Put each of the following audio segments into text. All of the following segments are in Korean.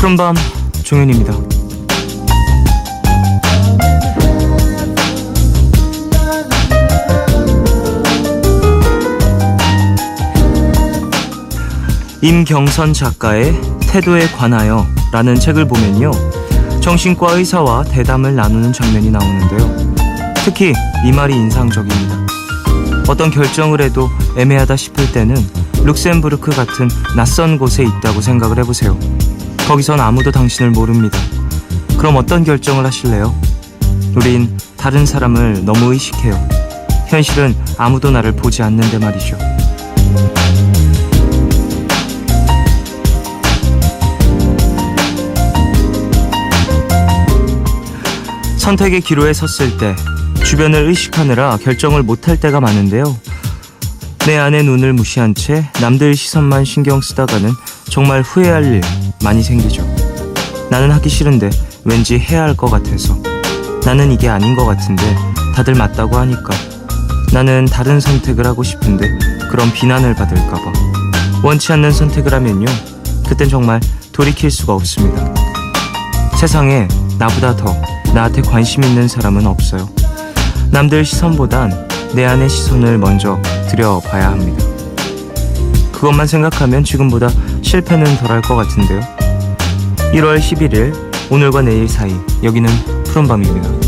푸른밤 종현입니다. 임경선 작가의 태도에 관하여 라는 책을 보면요, 정신과 의사와 대담을 나누는 장면이 나오는데요. 특히 이 말이 인상적입니다. 어떤 결정을 해도 애매하다 싶을 때는 룩셈부르크 같은 낯선 곳에 있다고 생각을 해보세요. 거기선 아무도 당신을 모릅니다. 그럼 어떤 결정을 하실래요? 우린 다른 사람을 너무 의식해요. 현실은 아무도 나를 보지 않는데 말이죠. 선택의 기로에 섰을 때 주변을 의식하느라 결정을 못할 때가 많은데요. 내 안의 눈을 무시한 채 남들 시선만 신경 쓰다가는 정말 후회할 일 많이 생기죠. 나는 하기 싫은데 왠지 해야 할 것 같아서, 나는 이게 아닌 것 같은데 다들 맞다고 하니까, 나는 다른 선택을 하고 싶은데 그럼 비난을 받을까봐. 원치 않는 선택을 하면요, 그땐 정말 돌이킬 수가 없습니다. 세상에 나보다 더 나한테 관심 있는 사람은 없어요. 남들 시선보단 내 안의 시선을 먼저 들여봐야 합니다. 그것만 생각하면 지금보다 실패는 덜할 것 같은데요. 1월 11일 오늘과 내일 사이, 여기는 푸른밤입니다.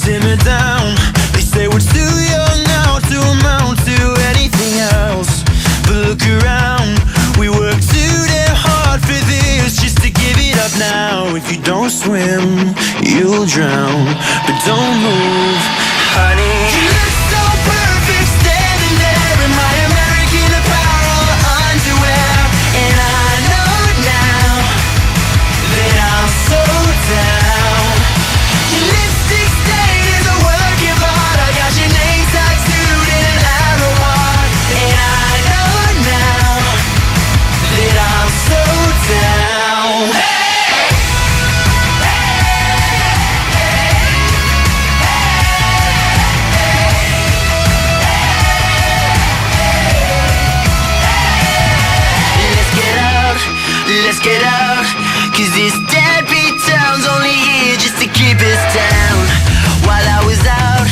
Simmer down. They say we're too young now to amount to anything else. But look around, we work too damn hard for this, just to give it up now. If you don't swim, you'll drown. But don't move, honey. You look so perfect standing there in my American Apparel underwear. And I know now that I'm so down. Your lipstick stain is a work of art. I got your name tattooed in an arrow heart. And I know now that I'm so down. Let's get out, cause this deadbeat town's only here just to keep us down. While I was out,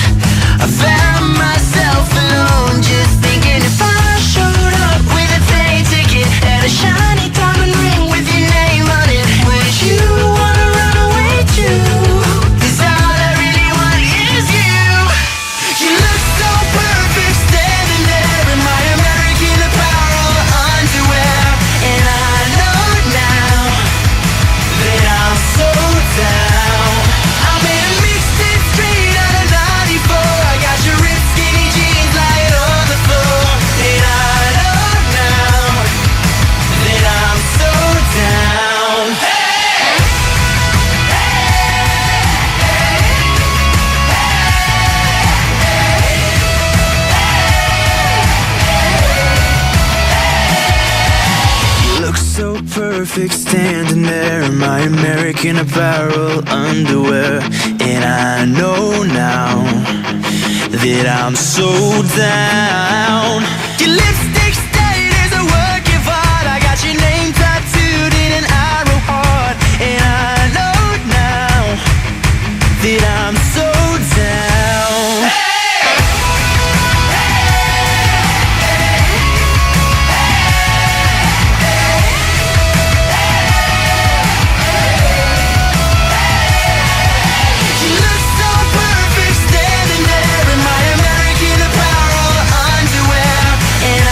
I found myself alone, just thinking if I showed up with a plane ticket and a shiny diamond ring with your name on it, would you wanna run away too? Cause all I really want is you. You look so perfect standing there in my American Apparel underwear. And I know now that I'm so down. I'm in a mixtape straight out of 94. I got your ripped skinny jeans lying on the floor. And I know now that I'm so down. You look so perfect standing there in my American Apparel underwear. And I know now that I'm so down. Your lipstick stain is a work of art. I got your name tattooed in an arrow heart. And I know now that I'm so down. You look so perfect standing there in my American Apparel underwear. And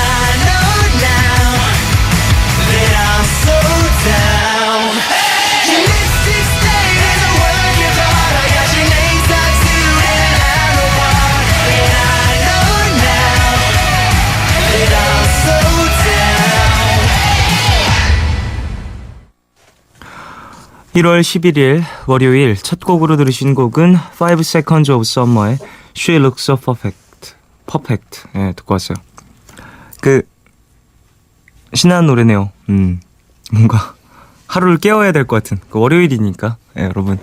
1월 11일 월요일 첫 곡으로 들으신 곡은 5 Seconds of Summer의 She Looks So Perfect. Perfect. 예, 듣고 왔어요. 신나는 노래네요. 뭔가 하루를 깨워야 될 것 같은 월요일이니까 여러분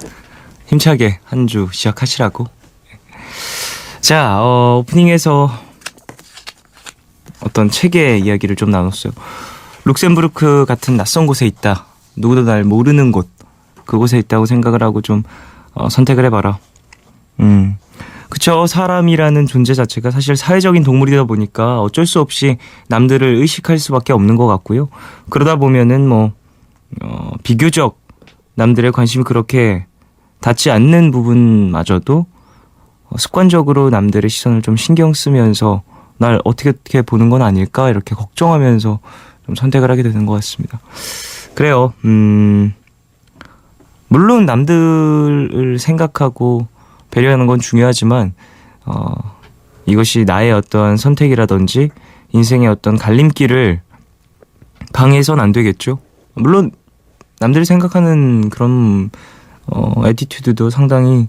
힘차게 한 주 시작하시라고. 자, 오프닝에서 어떤 책의 이야기를 좀 나눴어요. 룩셈부르크 같은 낯선 곳에 있다. 누구도 날 모르는 곳. 그곳에 있다고 생각을 하고 좀 선택을 해봐라. 그쵸. 사람이라는 존재 자체가 사실 사회적인 동물이다 보니까 어쩔 수 없이 남들을 의식할 수밖에 없는 것 같고요. 그러다 보면은 비교적 남들의 관심이 그렇게 닿지 않는 부분마저도 습관적으로 남들의 시선을 좀 신경 쓰면서 날 어떻게 보는 건 아닐까 이렇게 걱정하면서 좀 선택을 하게 되는 것 같습니다. 그래요. 물론 남들을 생각하고 배려하는 건 중요하지만 이것이 나의 어떤 선택이라든지 인생의 어떤 갈림길을 방해해서는 안 되겠죠. 물론 남들이 생각하는 그런 애티튜드도 상당히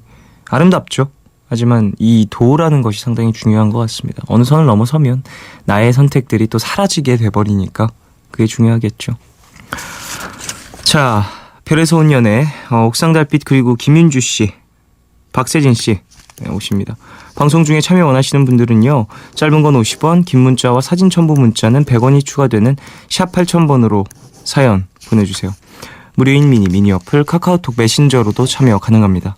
아름답죠. 하지만 이 도라는 것이 상당히 중요한 것 같습니다. 어느 선을 넘어서면 나의 선택들이 또 사라지게 돼버리니까 그게 중요하겠죠. 자, 별에서 온 연애 옥상달빛 그리고 김윤주 씨, 박세진 씨 오십니다. 방송 중에 참여 원하시는 분들은요. 짧은 건 50원, 긴 문자와 사진 첨부 문자는 100원이 추가되는 샵 8000번으로 사연 보내주세요. 무료인 미니 어플 카카오톡 메신저로도 참여 가능합니다.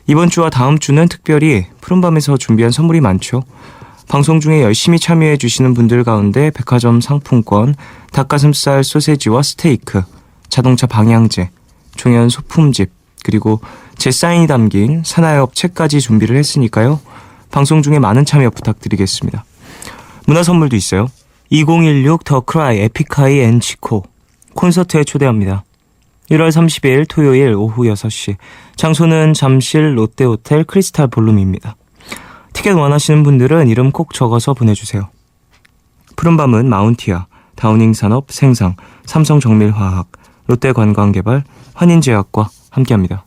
이번 주와 다음 주는 특별히 푸른밤에서 준비한 선물이 많죠. 방송 중에 열심히 참여해 주시는 분들 가운데 백화점 상품권, 닭가슴살 소세지와 스테이크, 자동차 방향제, 종현 소품집, 그리고 제 사인이 담긴 사나이업 책까지 준비를 했으니까요. 방송 중에 많은 참여 부탁드리겠습니다. 문화 선물도 있어요. 2016 더 크라이 에픽하이 앤 지코 콘서트에 초대합니다. 1월 30일 토요일 오후 6시 장소는 잠실 롯데호텔 크리스탈 볼룸입니다. 티켓 원하시는 분들은 이름 꼭 적어서 보내주세요. 푸른밤은 마운티아, 다우닝산업, 생상, 삼성정밀화학, 롯데관광개발, 환인제약과 함께합니다.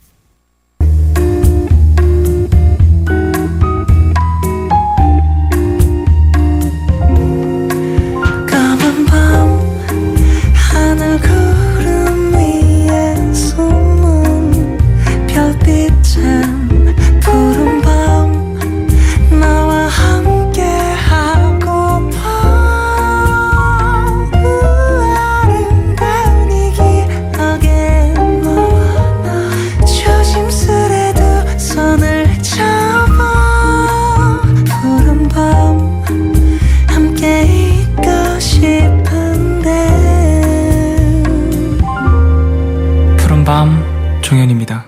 종현입니다.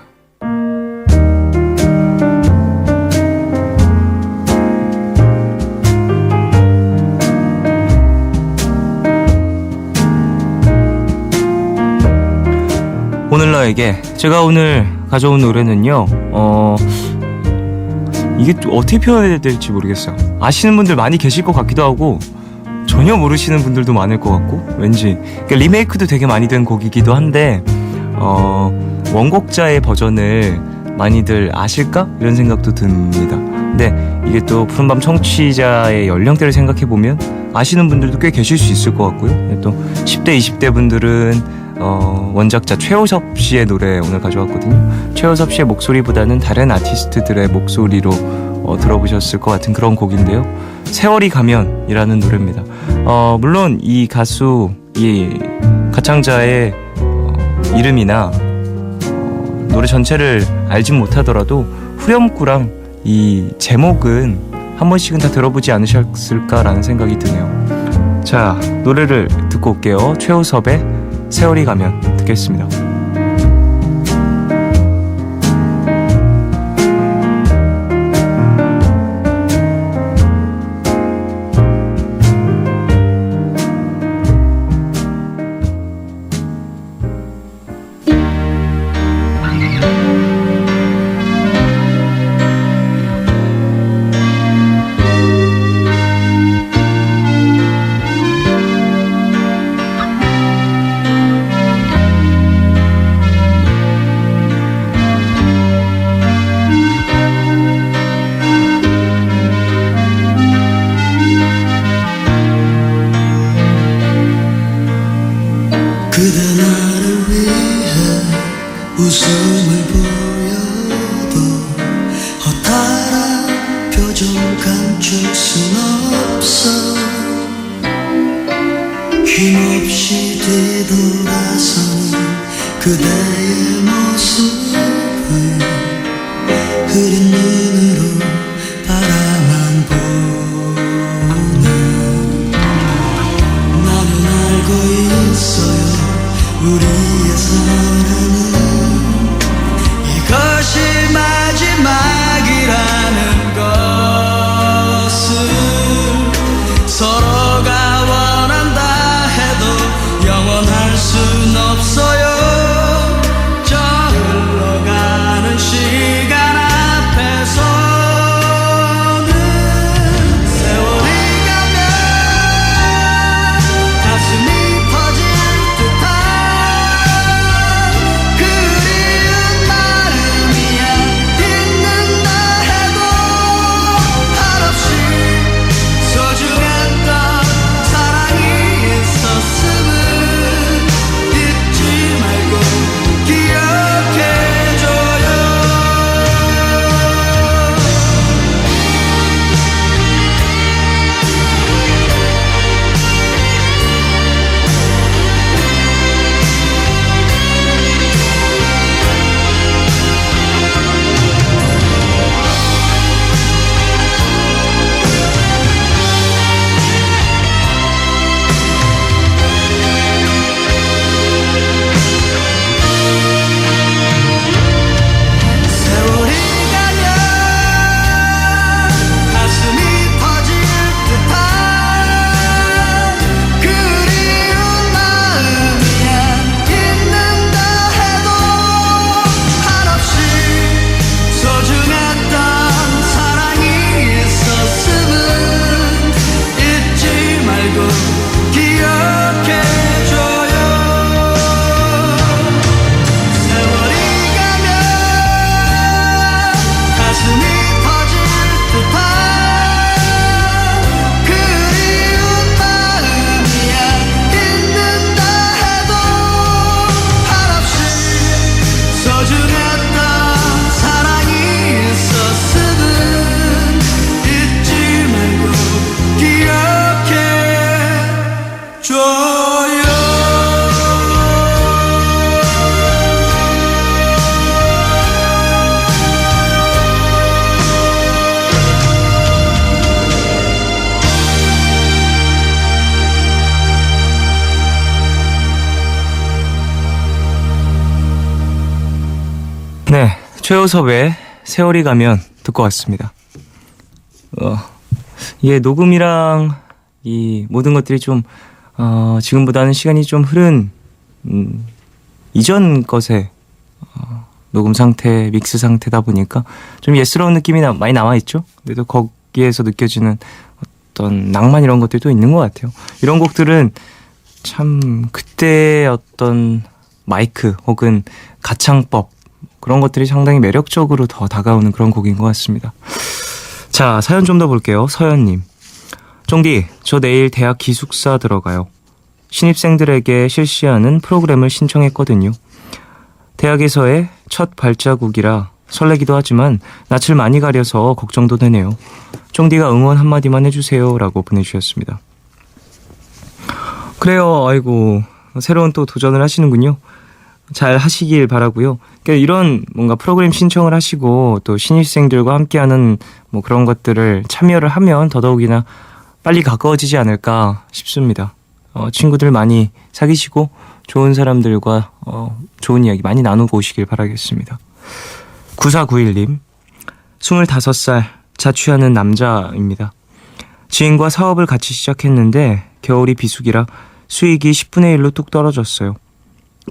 오늘 너에게 제가 오늘 가져온 노래는요. 이게 어떻게 표현해야 될지 모르겠어요. 아시는 분들 많이 계실 것 같기도 하고 전혀 모르시는 분들도 많을 것 같고 왠지 그러니까 리메이크도 되게 많이 된 곡이기도 한데 원곡자의 버전을 많이 아실까? 이런 생각도 듭니다. 근데 이게 또 푸른밤 청취자의 연령대를 생각해보면 아시는 분들도 꽤 계실 수 있을 것 같고요. 또 10대, 20대 분들은 원작자 최호섭 씨의 노래 오늘 가져왔거든요. 최호섭 씨의 목소리보다는 다른 아티스트들의 목소리로 들어보셨을 것 같은 그런 곡인데요. 세월이 가면이라는 노래입니다. 물론 이 가수, 이 가창자의 이름이나 노래 전체를 알진 못하더라도 후렴구랑 이 제목은 한 번씩은 다 들어보지 않으셨을까라는 생각이 드네요. 자, 노래를 듣고 올게요. 최호섭의 세월이 가면 듣겠습니다. 그대 나를 위해 웃음을 보여도 허탈한 표정 감출 순 없어 힘없이 뒤돌아서는 그대의 모습을 흐린 눈으로 바라만 보네 나는 알고 있어요 우리의 사랑은 이것이 마지막이라는 것을 서로가 원한다 해도 영원할 순 없어요 저 흘러가는 시간 앞에서는 세월이 가면 가슴이 터질 듯한 그리운 마음이야 잊는다 해도 한없이 소중했던 사랑이 있었음을 잊지 말고 기억해줘요 세월이 가면 가슴이 터질 듯한 그리운 마음이야 잊는다 해도 한없이 소중했던 사랑이 있었음을 잊지 말고 기억해줘요 세월이 가면 가슴이 터질 듯한 그리운 마음이야 잊는다 해도 한없이 소중했던 사랑이 있었음을 잊지 말고 기억해줘요 네, 최호섭의 세월이 가면 듣고 왔습니다. 예, 녹음이랑 이 모든 것들이 좀 지금보다는 시간이 좀 흐른 이전 것의 녹음 상태, 믹스 상태다 보니까 좀 예스러운 느낌이 많이 남아있죠. 근데도 거기에서 느껴지는 어떤 낭만 이런 것들도 있는 것 같아요. 이런 곡들은 참 그때의 어떤 마이크 혹은 가창법 그런 것들이 상당히 매력적으로 더 다가오는 그런 곡인 것 같습니다. 자, 사연 좀 더 볼게요. 서연님. 쫑디, 저 내일 대학 기숙사 들어가요. 신입생들에게 실시하는 프로그램을 신청했거든요. 대학에서의 첫 발자국이라 설레기도 하지만 낯을 많이 가려서 걱정도 되네요. 쫑디가 응원 한마디만 해주세요 라고 보내주셨습니다. 그래요. 아이고, 새로운 또 도전을 하시는군요. 잘 하시길 바라고요. 그러니까 이런 뭔가 프로그램 신청을 하시고 또 신입생들과 함께하는 뭐 그런 것들을 참여를 하면 더더욱이나 빨리 가까워지지 않을까 싶습니다. 친구들 많이 사귀시고 좋은 사람들과 좋은 이야기 많이 나누고 오시길 바라겠습니다. 9491님 25살 자취하는 남자입니다. 지인과 사업을 같이 시작했는데 겨울이 비수기라 수익이 10분의 1로 뚝 떨어졌어요.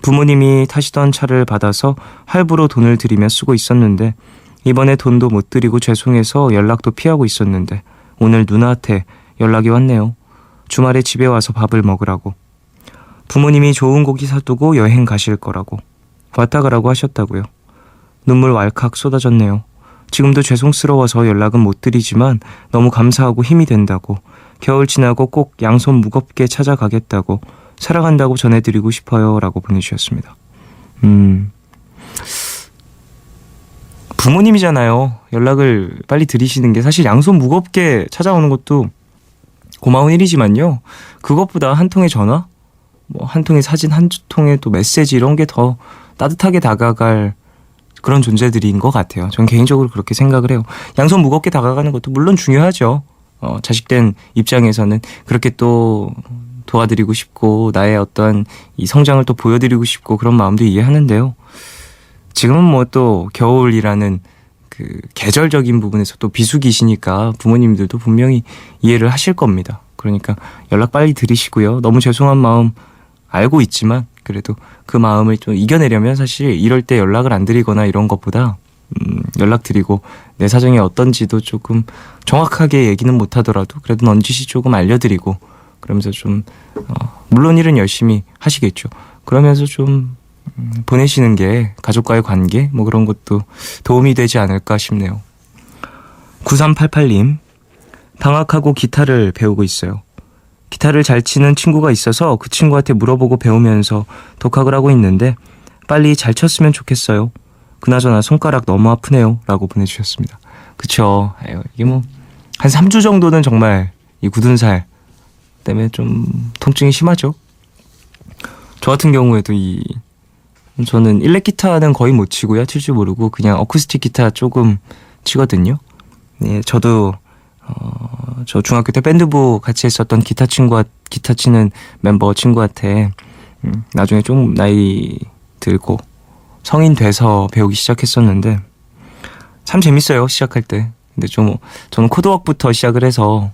부모님이 타시던 차를 받아서 할부로 돈을 들이며 쓰고 있었는데 이번에 돈도 못 드리고 죄송해서 연락도 피하고 있었는데 오늘 누나한테 연락이 왔네요. 주말에 집에 와서 밥을 먹으라고. 부모님이 좋은 고기 사두고 여행 가실 거라고. 왔다 가라고 하셨다고요. 눈물 왈칵 쏟아졌네요. 지금도 죄송스러워서 연락은 못 드리지만 너무 감사하고 힘이 된다고. 겨울 지나고 꼭 양손 무겁게 찾아가겠다고 사랑한다고 전해드리고 싶어요 라고 보내주셨습니다. 부모님이잖아요. 연락을 빨리 드리시는 게 사실 양손 무겁게 찾아오는 것도 고마운 일이지만요. 그것보다 한 통의 전화, 뭐 한 통의 사진, 한 통의 또 메시지 이런 게 더 따뜻하게 다가갈 그런 존재들인 것 같아요. 전 개인적으로 그렇게 생각을 해요. 양손 무겁게 다가가는 것도 물론 중요하죠. 자식된 입장에서는 그렇게 또 도와드리고 싶고 나의 어떤 이 성장을 또 보여드리고 싶고 그런 마음도 이해하는데요. 지금은 뭐 또 겨울이라는 그 계절적인 부분에서 또 비수기시니까 부모님들도 분명히 이해를 하실 겁니다. 그러니까 연락 빨리 드리시고요. 너무 죄송한 마음 알고 있지만 그래도 그 마음을 좀 이겨내려면 사실 이럴 때 연락을 안 드리거나 이런 것보다 연락드리고 내 사정이 어떤지도 조금 정확하게 얘기는 못하더라도 그래도 넌지시 조금 알려드리고 그러면서 좀 물론 일은 열심히 하시겠죠. 그러면서 좀 보내시는 게 가족과의 관계 뭐 그런 것도 도움이 되지 않을까 싶네요. 9388님 방학하고 기타를 배우고 있어요. 기타를 잘 치는 친구가 있어서 그 친구한테 물어보고 배우면서 독학을 하고 있는데 빨리 잘 쳤으면 좋겠어요. 그나저나 손가락 너무 아프네요 라고 보내주셨습니다. 그쵸. 이게 뭐 한 3주 정도는 정말 이 굳은 살 때문에 좀 통증이 심하죠. 저 같은 경우에도 저는 일렉 기타는 거의 못 치고요. 칠 줄 모르고 그냥 어쿠스틱 기타 조금 치거든요. 네, 저도 저 중학교 때 밴드부 같이 했었던 기타 치는 멤버 친구한테 나중에 좀 나이 들고 성인 돼서 배우기 시작했었는데 참 재밌어요. 시작할 때. 근데 저는 코드웍부터 시작을 해서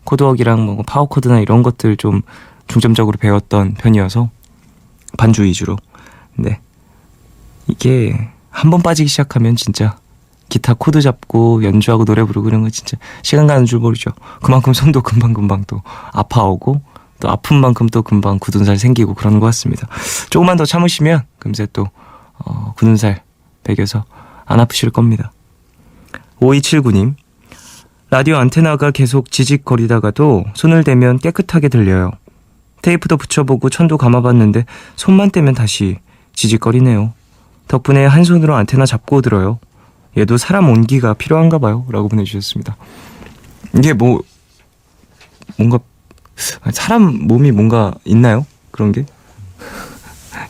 코드웍이랑 뭐 파워 코드나 이런 것들 좀 중점적으로 배웠던 편이어서 반주 위주로. 근데 이게 한 번 빠지기 시작하면 진짜 기타 코드 잡고 연주하고 노래 부르고 그런 거 진짜 시간 가는 줄 모르죠. 그만큼 손도 금방금방 또 아파오고 또 아픈 만큼 또 금방 굳은 살 생기고 그러는 것 같습니다. 조금만 더 참으시면 금세 또 굳은 살 배겨서 안 아프실 겁니다. 5279님 라디오 안테나가 계속 지직거리다가도 손을 대면 깨끗하게 들려요. 테이프도 붙여보고 천도 감아봤는데 손만 떼면 다시 지직거리네요. 덕분에 한 손으로 안테나 잡고 들어요. 얘도 사람 온기가 필요한가 봐요 라고 보내주셨습니다. 이게 뭔가 사람 몸이 뭔가 있나요? 그런 게?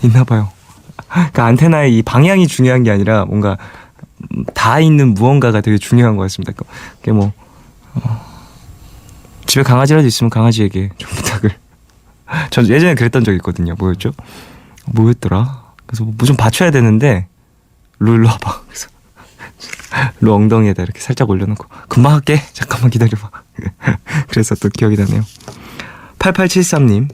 있나 봐요. 그러니까 안테나의 이 방향이 중요한 게 아니라 뭔가 닿아 있는 무언가가 되게 중요한 것 같습니다. 그게 집에 강아지라도 있으면 강아지에게 좀 부탁을. 전 예전에 그랬던 적이 있거든요. 뭐였더라? 그래서 뭐 좀 받쳐야 되는데 일로 와봐. 그래서 루 엉덩이에다 이렇게 살짝 올려놓고 금방 할게. 잠깐만 기다려봐. 그래서 또 기억이 나네요. 8873님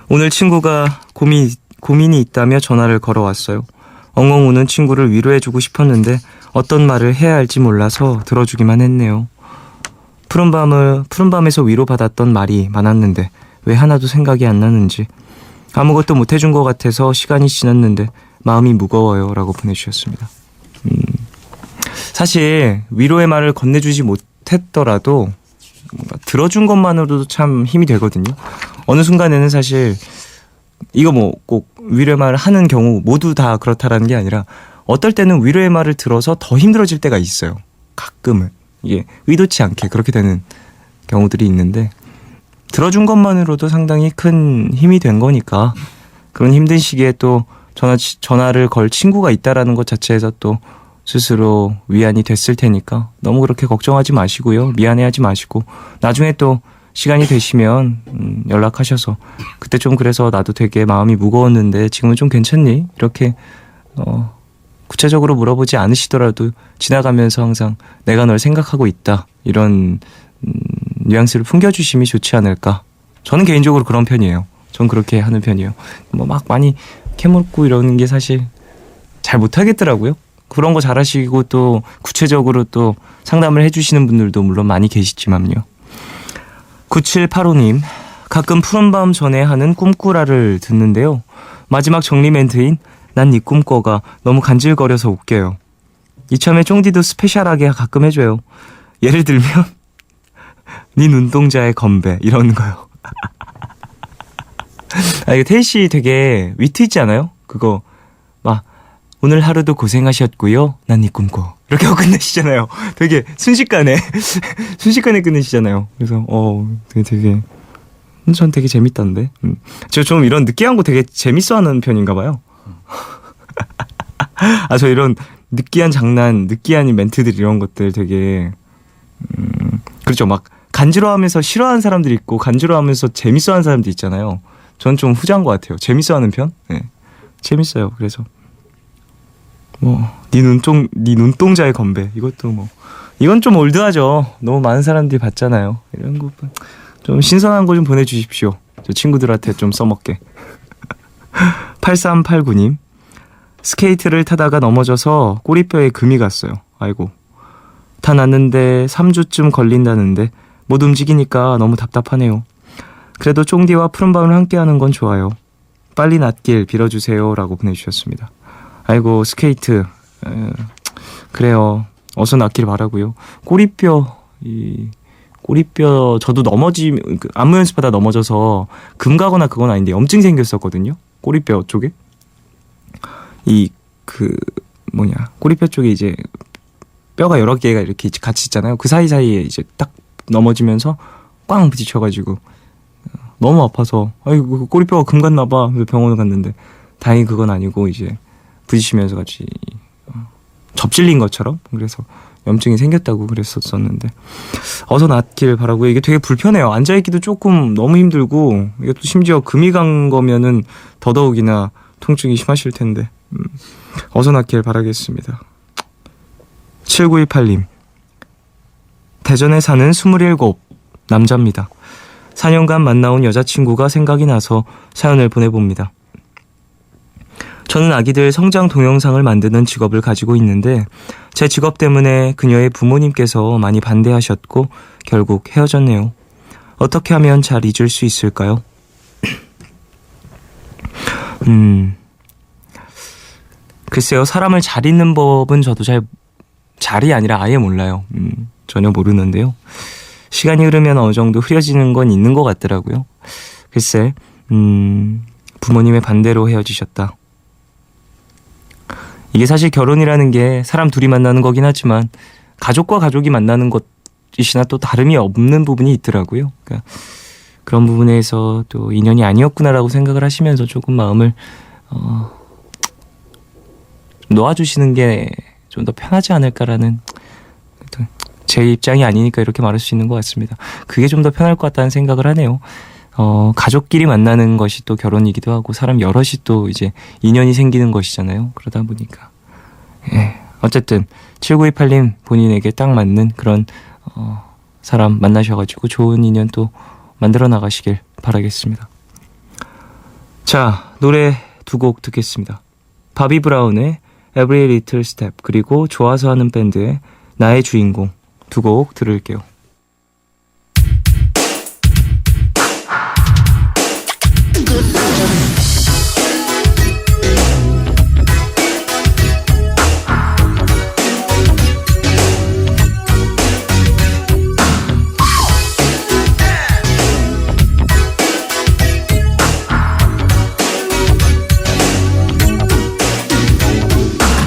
오늘 친구가 고민이 있다며 전화를 걸어왔어요. 엉엉 우는 친구를 위로해주고 싶었는데 어떤 말을 해야 할지 몰라서 들어주기만 했네요. 푸른밤에서 위로받았던 말이 많았는데 왜 하나도 생각이 안 나는지 아무것도 못해준 것 같아서 시간이 지났는데 마음이 무거워요 라고 보내주셨습니다. 사실 위로의 말을 건네주지 못했더라도 뭔가 들어준 것만으로도 참 힘이 되거든요. 어느 순간에는 사실 이거 꼭 위로의 말을 하는 경우 모두 다 그렇다라는 게 아니라 어떨 때는 위로의 말을 들어서 더 힘들어질 때가 있어요. 가끔은 이게 의도치 않게 그렇게 되는 경우들이 있는데 들어준 것만으로도 상당히 큰 힘이 된 거니까 그런 힘든 시기에 또 전화를 걸 친구가 있다라는 것 자체에서 또 스스로 위안이 됐을 테니까 너무 그렇게 걱정하지 마시고요. 미안해하지 마시고 나중에 또 시간이 되시면 연락하셔서 그때 좀 그래서 나도 되게 마음이 무거웠는데 지금은 좀 괜찮니? 이렇게 구체적으로 물어보지 않으시더라도 지나가면서 항상 내가 널 생각하고 있다 이런 뉘앙스를 풍겨주심이 좋지 않을까. 저는 개인적으로 그런 편이에요. 전 그렇게 하는 편이에요. 막 많이 캐묻고 이러는 게 사실 잘 못하겠더라고요. 그런 거 잘하시고 또 구체적으로 또 상담을 해주시는 분들도 물론 많이 계시지만요. 9785님 가끔 푸른밤 전에 하는 꿈꾸라를 듣는데요. 마지막 정리 멘트인 난 네 꿈꿔가 너무 간질거려서 웃겨요. 이참에 쫑디도 스페셜하게 가끔 해줘요. 예를 들면 네 눈동자의 건배 이런 거요. 아, 이거 태희 씨 되게 위트 있지 않아요? 그거 막 오늘 하루도 고생하셨고요. 난 이 꿈꿔. 이렇게 하고 끝내시잖아요. 되게 순식간에 순식간에 끝내시잖아요. 그래서 되게 전 되게 재밌던데. 저 좀 이런 느끼한 거 되게 재밌어하는 편인가 봐요. 아, 저 이런 느끼한 장난, 느끼한 멘트들 이런 것들 되게 그렇죠. 막 간지러워하면서 싫어하는 사람들이 있고 간지러워하면서 재밌어하는 사람들 있잖아요. 전 좀 후자인 것 같아요. 재밌어하는 편? 네, 재밌어요. 그래서 네 눈동자의 건배 이것도 이건 좀 올드하죠. 너무 많은 사람들이 봤잖아요. 이런 거 좀 신선한 거 좀 보내주십시오. 저 친구들한테 좀 써먹게. 8389님 스케이트를 타다가 넘어져서 꼬리뼈에 금이 갔어요. 아이고. 다 났는데 3주쯤 걸린다는데 못 움직이니까 너무 답답하네요. 그래도 쫑디와 푸른밤을 함께하는 건 좋아요. 빨리 낫길 빌어주세요 라고 보내주셨습니다. 아이고 스케이트 그래요. 어서 낫길 바라고요. 꼬리뼈 저도 안무 연습하다 넘어져서 금 가거나 그건 아닌데 염증 생겼었거든요. 꼬리뼈 쪽에 꼬리뼈 쪽에 이제 뼈가 여러 개가 이렇게 같이 있잖아요. 그 사이사이에 이제 딱 넘어지면서 꽝 부딪혀가지고 너무 아파서 아이고 꼬리뼈가 금 갔나 봐. 그래서 병원을 갔는데 다행히 그건 아니고 이제 부딪히면서 같이 접질린 것처럼 그래서 염증이 생겼다고 그랬었는데 어서 낫길 바라고요. 이게 되게 불편해요. 앉아있기도 조금 너무 힘들고 이것도 심지어 금이 간 거면은 더더욱이나 통증이 심하실 텐데 어서 낫길 바라겠습니다. 7918님 대전에 사는 27 남자입니다. 4년간 만나온 여자친구가 생각이 나서 사연을 보내봅니다. 저는 아기들 성장 동영상을 만드는 직업을 가지고 있는데 제 직업 때문에 그녀의 부모님께서 많이 반대하셨고 결국 헤어졌네요. 어떻게 하면 잘 잊을 수 있을까요? 글쎄요. 사람을 잘 잊는 법은 저도 잘이 아니라 아예 몰라요. 전혀 모르는데요. 시간이 흐르면 어느 정도 흐려지는 건 있는 것 같더라고요. 글쎄 부모님의 반대로 헤어지셨다. 이게 사실 결혼이라는 게 사람 둘이 만나는 거긴 하지만 가족과 가족이 만나는 것이나 또 다름이 없는 부분이 있더라고요. 그러니까 그런 부분에서 또 인연이 아니었구나라고 생각을 하시면서 조금 마음을 놓아주시는 게 좀 더 편하지 않을까라는 제 입장이 아니니까 이렇게 말할 수 있는 것 같습니다. 그게 좀 더 편할 것 같다는 생각을 하네요. 가족끼리 만나는 것이 또 결혼이기도 하고 사람 여럿이 또 이제 인연이 생기는 것이잖아요. 그러다 보니까 어쨌든 7928님 본인에게 딱 맞는 그런 사람 만나셔가지고 좋은 인연 또 만들어 나가시길 바라겠습니다. 자, 노래 두 곡 듣겠습니다. 바비 브라운의 Every Little Step 그리고 좋아서 하는 밴드의 나의 주인공 두 곡 들을게요.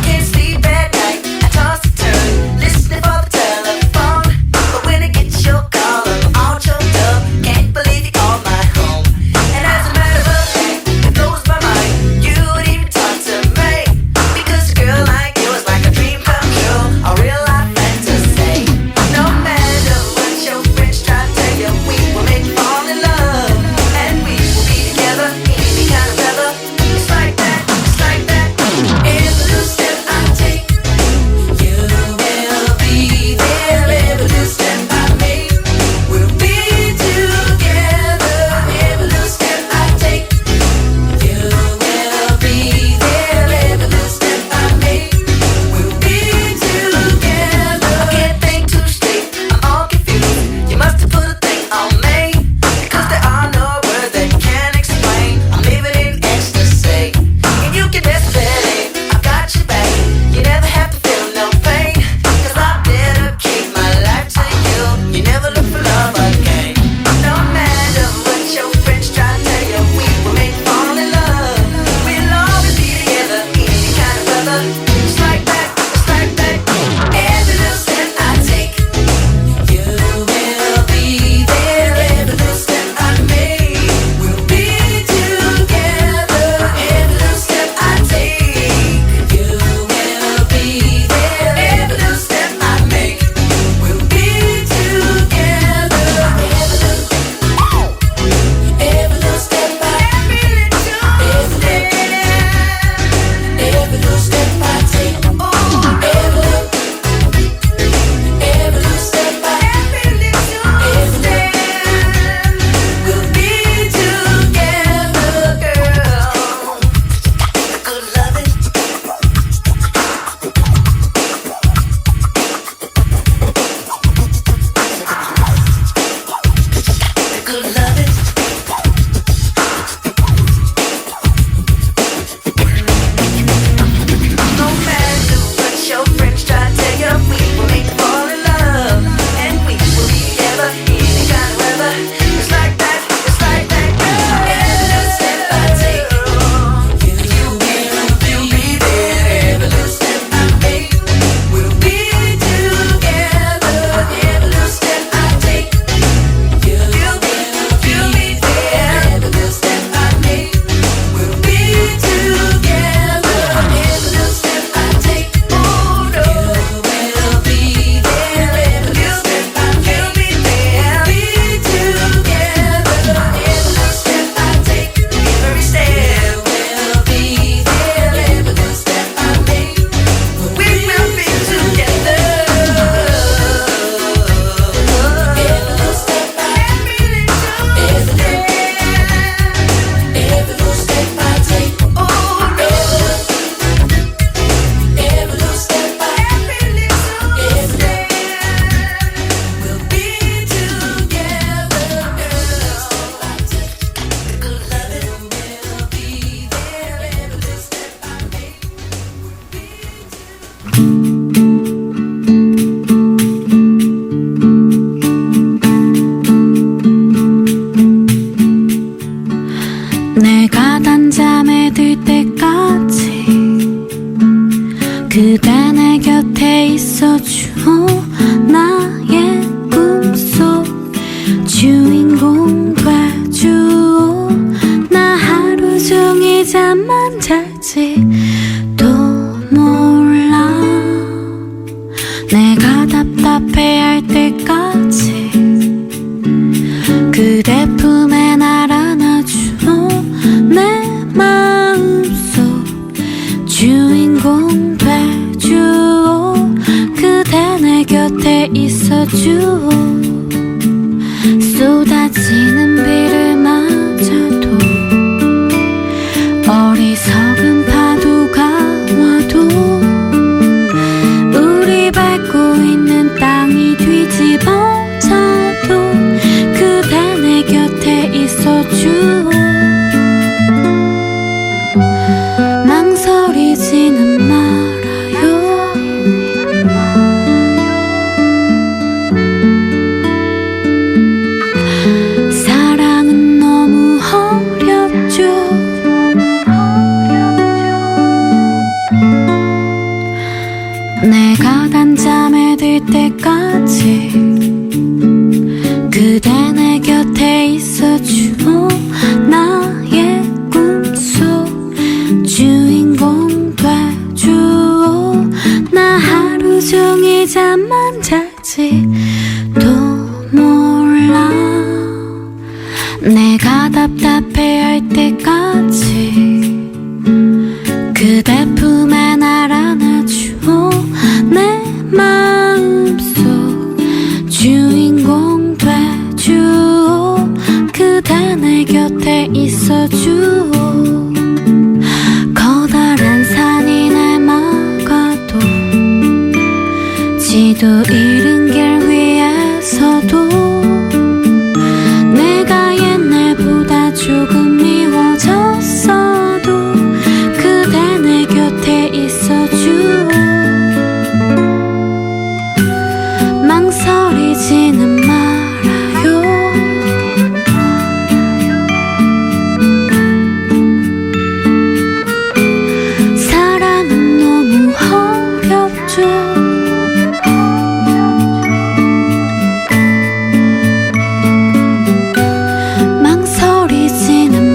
Can't sleep at night. I toss and turn, listening for the telephone. But when it could love it. No matter what your friends try to tell you, we will make you fall in love, and we will be together any kind of weather. It's like that, girl. Every little step I take, you'll be there. Every little step I make, we'll be together. Every little step I take, you'll be there. Every little step I make, we'll be together. Every little step I take, oh no, we'll be there. Every little step I make, we'll be there. Be together. Every little step I take, every step we'll be there. Every little step I make, we will be together. Every little step I take, every little step I take, oh no. Every little step I we'll be together, girl. Good love it, we'll be there. Every little step I make, 내가 단잠에 들 때까지 그대 내 곁에 있어줘. 나의 꿈속 주인공 돼줘. 나 하루 종일 잠만 잘지 도 몰라. 내가 답답해할 때까지 그대 품에 날 안아줘. 내 마음속 주인공 돼줘. 그대 내 곁에 있어줘. 쏟아지는 비를 맞아도 어리석은 파도가 와도 우리 밟고 있는 땅이 뒤집어져도 그대 내 곁에 있어줘. 망설이지는 말아요. 사랑은 너무 어렵죠. 내가 단잠에 들 때까지 그대 내 곁에 있어줘. 나의 꿈속 주인공 돼줘. 나 하루 종일 잠만 잘지 도 몰라. 내가 답답해할 때까지 그대 품에 날 안아줘. 내 마음속 주인공 돼줘. 그대 내 곁에 있어줘. 커다란 산이 날 막아도 지도 잃은 길 위에서도 내가 옛날보다 조금 미워졌어도 그대 내 곁에 있어줘. 망설이지는 말아요. 사랑은 너무 어렵죠. 망설이지는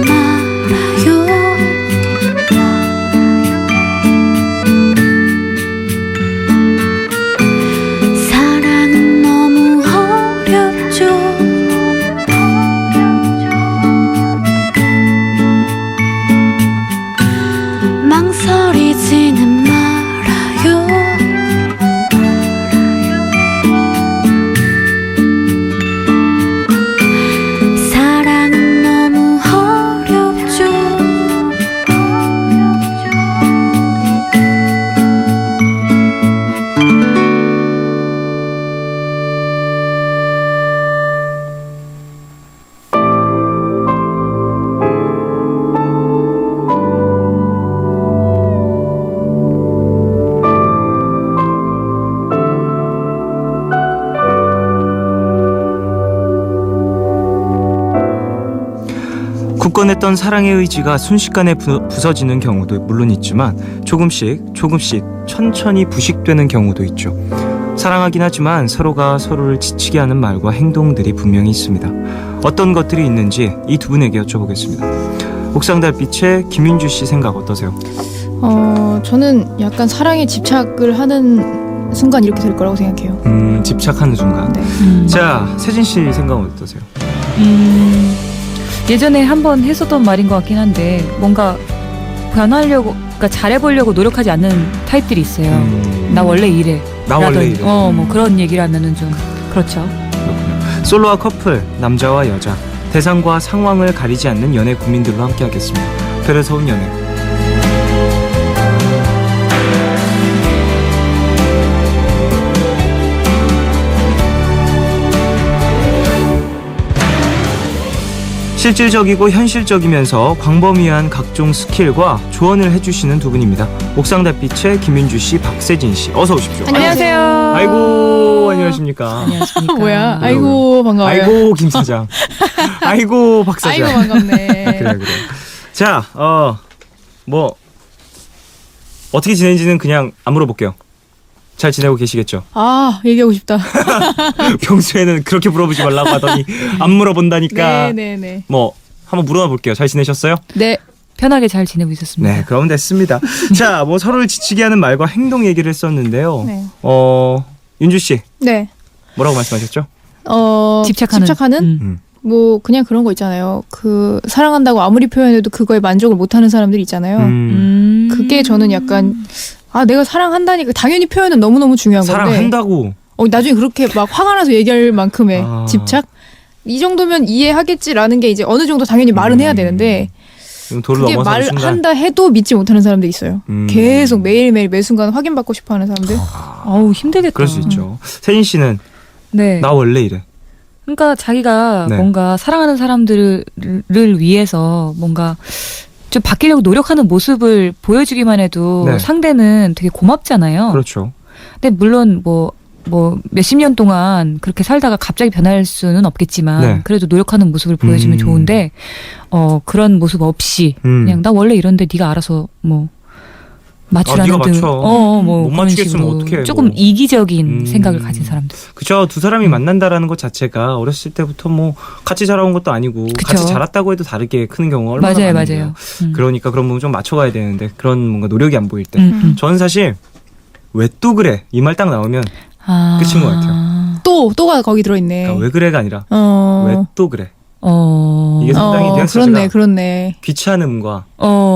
굳건했던 사랑의 의지가 순식간에 부서지는 경우도 물론 있지만 조금씩 천천히 부식되는 경우도 있죠. 사랑하긴 하지만 서로가 서로를 지치게 하는 말과 행동들이 분명히 있습니다. 어떤 것들이 있는지 이 두 분에게 여쭤보겠습니다. 옥상달빛의 김윤주 씨 생각 어떠세요? 저는 약간 사랑에 집착을 하는 순간 이렇게 될 거라고 생각해요. 집착하는 순간. 네. 자, 세진 씨 생각은 어떠세요? 예전에 한번 했었던 말인 것 같긴 한데 뭔가 변하려고, 그러니까 잘해보려고 노력하지 않는 타입들이 있어요. 음. 나 원래 이래. 나 원래 이래. 뭐 그런 얘기를 하면은 좀 그렇죠. 그렇군요. 솔로와 커플, 남자와 여자, 대상과 상황을 가리지 않는 연애 고민들로 함께하겠습니다. 별에서 온 연애. 실질적이고 현실적이면서 광범위한 각종 스킬과 조언을 해주시는 두 분입니다. 옥상달빛의 김윤주 씨, 박세진 씨, 어서 오십시오. 안녕하세요. 아이고, 안녕하십니까. 안녕하십니까. 뭐야? 아이고 반가워요. 아이고, 김 사장. 아이고, 박 사장. 아이고 반갑네. 그래. 자, 뭐 어떻게 지내는지는 그냥 안 물어볼게요. 잘 지내고 계시겠죠? 아 얘기하고 싶다. 평소에는 그렇게 물어보지 말라고 하더니 안 물어본다니까. 네네네. 뭐 한번 물어봐 볼게요. 잘 지내셨어요? 네. 편하게 잘 지내고 있었습니다. 네, 그럼 됐습니다. 자, 뭐 서로를 지치게 하는 말과 행동 얘기를 했었는데요. 네. 윤주 씨 네. 뭐라고 말씀하셨죠? 집착하는. 뭐 그냥 그런 거 있잖아요. 그 사랑한다고 아무리 표현해도 그거에 만족을 못하는 사람들이 있잖아요. 그게 저는 약간 내가 사랑한다니까 당연히 표현은 너무너무 중요한 건데 사랑한다고. 나중에 그렇게 막 화가 나서 얘기할 만큼의 집착? 이 정도면 이해하겠지라는 게 이제 어느 정도 당연히 말은 해야 되는데 도를 그게 넘어서는 순간. 말한다 해도 믿지 못하는 사람들이 있어요. 계속 매일매일 매 순간 확인받고 싶어하는 사람들. 어우 힘들겠다. 그럴 수 있죠. 세진 씨는 네. 나 원래 이래. 그러니까 자기가 네. 뭔가 사랑하는 사람들을 위해서 뭔가 좀 바뀌려고 노력하는 모습을 보여주기만 해도 네. 상대는 되게 고맙잖아요. 그렇죠. 근데 물론 뭐 몇십 년 동안 그렇게 살다가 갑자기 변할 수는 없겠지만 네. 그래도 노력하는 모습을 보여주면 좋은데 그런 모습 없이 그냥 나 원래 이런데 네가 알아서 뭐 맞추라는 네가 맞춰. 뭐 못 그런 맞추겠으면 식으로 어떡해, 조금 뭐. 이기적인 생각을 가진 사람들. 그쵸. 두 사람이 만난다라는 것 자체가 어렸을 때부터 뭐 같이 자라온 것도 아니고 그쵸. 같이 자랐다고 해도 다르게 크는 경우가 얼마나 맞아요, 많은데요. 맞아요. 그러니까 그런 부분 좀 맞춰가야 되는데 그런 뭔가 노력이 안 보일 때 저는 사실 왜 또 그래 이 말 딱 나오면 끝인 것 같아요. 또가 거기 들어있네. 그러니까 왜 그래가 아니라 왜 또 그래. 이게 상당히 뉘앙스 자체가 그렇네. 귀찮음과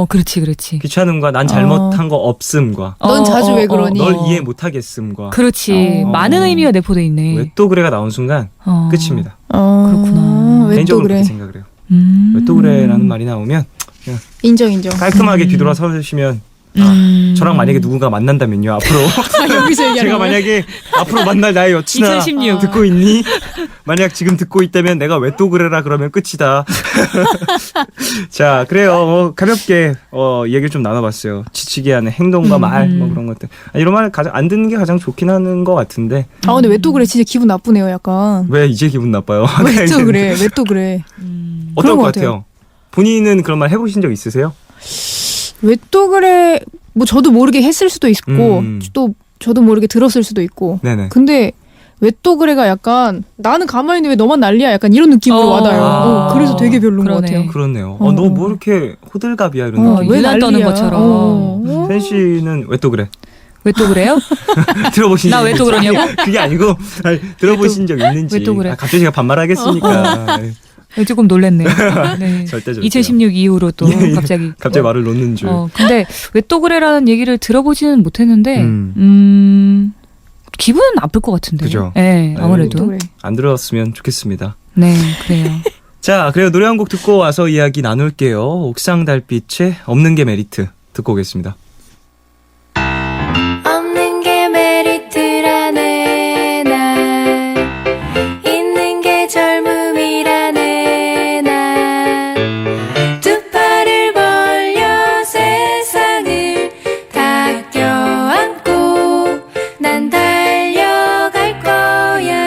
그렇지. 귀찮음과 난 잘못한 거 없음과 넌 자주 왜 그러니? 널 이해 못하겠음과 그렇지. 많은 의미가 내포돼 있네. 왜 또 그래가 나온 순간 끝입니다. 그렇구나. 왜 또 개인적으로 그래? 그렇게 생각을 해요. 왜 또 그래라는 말이 나오면 인정. 깔끔하게 뒤돌아 서시면 저랑 만약에 누군가 만난다면요 앞으로 여기서 얘기하는 제가 거야? 만약에 앞으로 만날 나의 여친아 2016. 듣고 있니? 만약 지금 듣고 있다면 내가 왜 또 그래라 그러면 끝이다. 자 그래요. 가볍게 얘기를 좀 나눠봤어요. 지치게 하는 행동과 말 뭐 그런 것들. 이런 말 가장 안 듣는 게 가장 좋긴 하는 것 같은데 근데 왜 또 그래? 진짜 기분 나쁘네요, 약간. 왜 이제 기분 나빠요? 왜 또 그래? 왜 또 그래? 어떨 그런 것 것 같아요? 본인은 그런 말 해보신 적 있으세요? 왜 또 그래? 뭐 저도 모르게 했을 수도 있고 또 저도 모르게 들었을 수도 있고. 네네. 근데 왜 또 그래가 약간 나는 가만히 있는데 왜 너만 난리야? 약간 이런 느낌으로 와닿아요. 그래서 되게 별로인 것 그러네. 같아요. 그렇네요. 너 뭐 이렇게 호들갑이야 이런 느낌. 왜 유난 떠는 난리야? 것처럼. sen 씨는 왜 또 그래? 왜 또 그래요? 들어보신 나 왜 또 그러냐고? 그게 아니고 들어보신 적 있는지. 왜 또 그래? 갑자기 제가 반말하겠습니까? 조금 놀랬네요. 네. 절대 2016 이후로 또 갑자기 말을 놓는 줄. 근데 왜 또 그래라는 얘기를 들어보지는 못했는데 기분은 나쁠 것 같은데. 그죠? 네, 또 아무래도. 그래. 안 들었으면 좋겠습니다. 네, 그래요. 자, 그래요. 노래 한 곡 듣고 와서 이야기 나눌게요. 옥상 달빛의 없는 게 메리트 듣고 오겠습니다. 없는 게 메리트라네 난 있는 게 젊음이라네 난 두 팔을 벌려 세상을 다 껴안고 난 달려갈 거야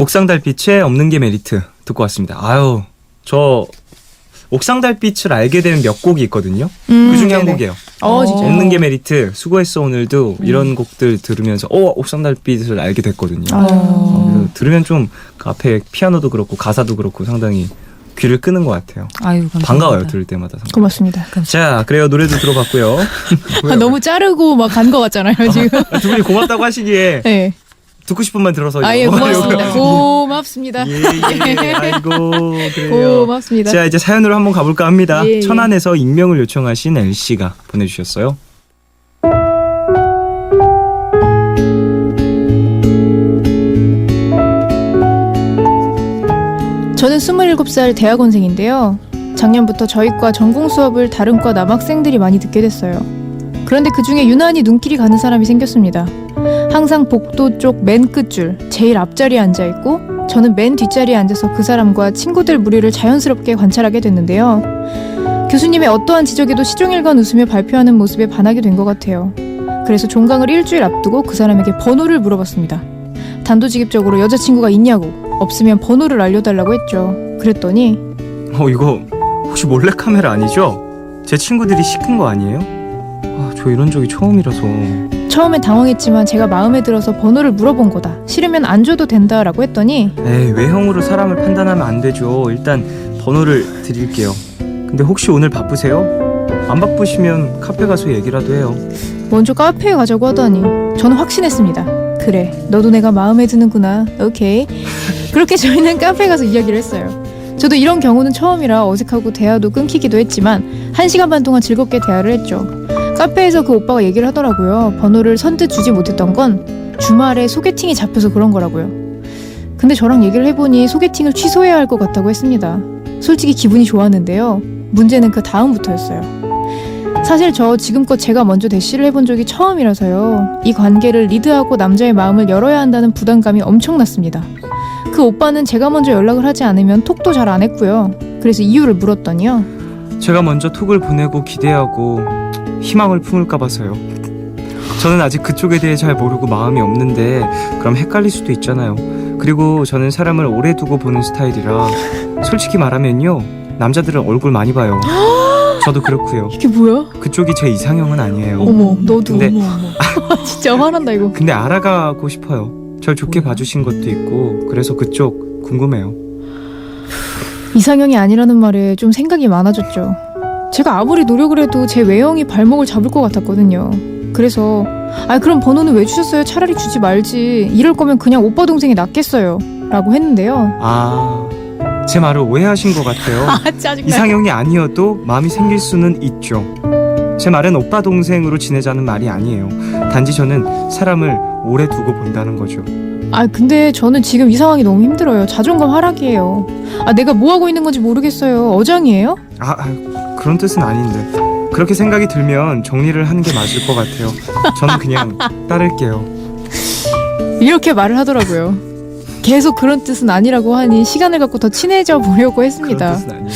옥상 달빛에 없는 게 메리트 듣고 왔습니다. 아유, 저 옥상 달빛을 알게 된 몇 곡이 있거든요. 그 중에 한 네네. 곡이에요. 진짜요? 없는 게 메리트, 수고했어 오늘도 이런 곡들 들으면서 옥상 달빛을 알게 됐거든요. 그래서 들으면 좀 그 앞에 피아노도 그렇고 가사도 그렇고 상당히 귀를 끄는 것 같아요. 아유, 감사합니다. 반가워요 들을 때마다. 상당히. 고맙습니다. 자, 그래요. 노래도 들어봤고요. 너무 자르고 막 간 것 같잖아요, 지금. 두 분이 고맙다고 하시기에 네. 듣고 싶은 말 들어서 예, 이거 고맙습니다. 고맙습니다. 예, 아이고 그래요. 고맙습니다. 자, 이제 사연으로 한번 가볼까 합니다. 예, 예. 천안에서 익명을 요청하신 L씨가 보내주셨어요. 저는 27살 대학원생인데요. 작년부터 저희과 전공 수업을 다른 과 남학생들이 많이 듣게 됐어요. 그런데 그 중에 유난히 눈길이 가는 사람이 생겼습니다. 항상 복도 쪽 맨 끝줄, 제일 앞자리에 앉아있고 저는 맨 뒷자리에 앉아서 그 사람과 친구들 무리를 자연스럽게 관찰하게 됐는데요. 교수님의 어떠한 지적에도 시종일관 웃으며 발표하는 모습에 반하게 된 것 같아요. 그래서 종강을 일주일 앞두고 그 사람에게 번호를 물어봤습니다. 단도직입적으로 여자친구가 있냐고, 없으면 번호를 알려달라고 했죠. 그랬더니 이거 혹시 몰래카메라 아니죠? 제 친구들이 시킨 거 아니에요? 저 이런 적이 처음이라서. 처음엔 당황했지만 제가 마음에 들어서 번호를 물어본 거다. 싫으면 안 줘도 된다라고 했더니 에이, 외형으로 사람을 판단하면 안 되죠. 일단 번호를 드릴게요. 근데 혹시 오늘 바쁘세요? 안 바쁘시면 카페 가서 얘기라도 해요. 먼저 카페에 가자고 하다니 저는 확신했습니다. 그래, 너도 내가 마음에 드는구나. 오케이. 그렇게 저희는 카페에 가서 이야기를 했어요. 저도 이런 경우는 처음이라 어색하고 대화도 끊기기도 했지만 1시간 반 동안 즐겁게 대화를 했죠. 카페에서 그 오빠가 얘기를 하더라고요. 번호를 선뜻 주지 못했던 건 주말에 소개팅이 잡혀서 그런 거라고요. 근데 저랑 얘기를 해보니 소개팅을 취소해야 할 것 같다고 했습니다. 솔직히 기분이 좋았는데요. 문제는 그 다음부터였어요. 사실 저 지금껏 제가 먼저 대시를 해본 적이 처음이라서요. 이 관계를 리드하고 남자의 마음을 열어야 한다는 부담감이 엄청났습니다. 그 오빠는 제가 먼저 연락을 하지 않으면 톡도 잘 안 했고요. 그래서 이유를 물었더니요. 제가 먼저 톡을 보내고 기대하고 희망을 품을까 봐서요. 저는 아직 그쪽에 대해 잘 모르고 마음이 없는데 그럼 헷갈릴 수도 있잖아요. 그리고 저는 사람을 오래 두고 보는 스타일이라 솔직히 말하면요, 남자들은 얼굴 많이 봐요. 저도 그렇고요. 이게 뭐야? 그쪽이 제 이상형은 아니에요. 어머, 너도. 근데 진짜 화난다 이거. 근데 알아가고 싶어요. 절 좋게 봐주신 것도 있고 그래서 그쪽 궁금해요. 이상형이 아니라는 말에 좀 생각이 많아졌죠. 제가 아무리 노력을 해도 제 외형이 발목을 잡을 것 같았거든요. 그래서 그럼 번호는 왜 주셨어요? 차라리 주지 말지. 이럴 거면 그냥 오빠 동생이 낫겠어요. 라고 했는데요. 제 말을 오해하신 것 같아요. 짜증나. 이상형이 아니어도 마음이 생길 수는 있죠. 제 말은 오빠 동생으로 지내자는 말이 아니에요. 단지 저는 사람을 오래 두고 본다는 거죠. 근데 저는 지금 이 상황이 너무 힘들어요. 자존감 하락이에요. 내가 뭐 하고 있는 건지 모르겠어요. 어장이에요? 그런 뜻은 아닌데. 그렇게 생각이 들면 정리를 하는 게 맞을 것 같아요. 저는 그냥 따를게요. 이렇게 말을 하더라고요. 계속 그런 뜻은 아니라고 하니 시간을 갖고 더 친해져 보려고 했습니다. 그런 뜻은 아니에요.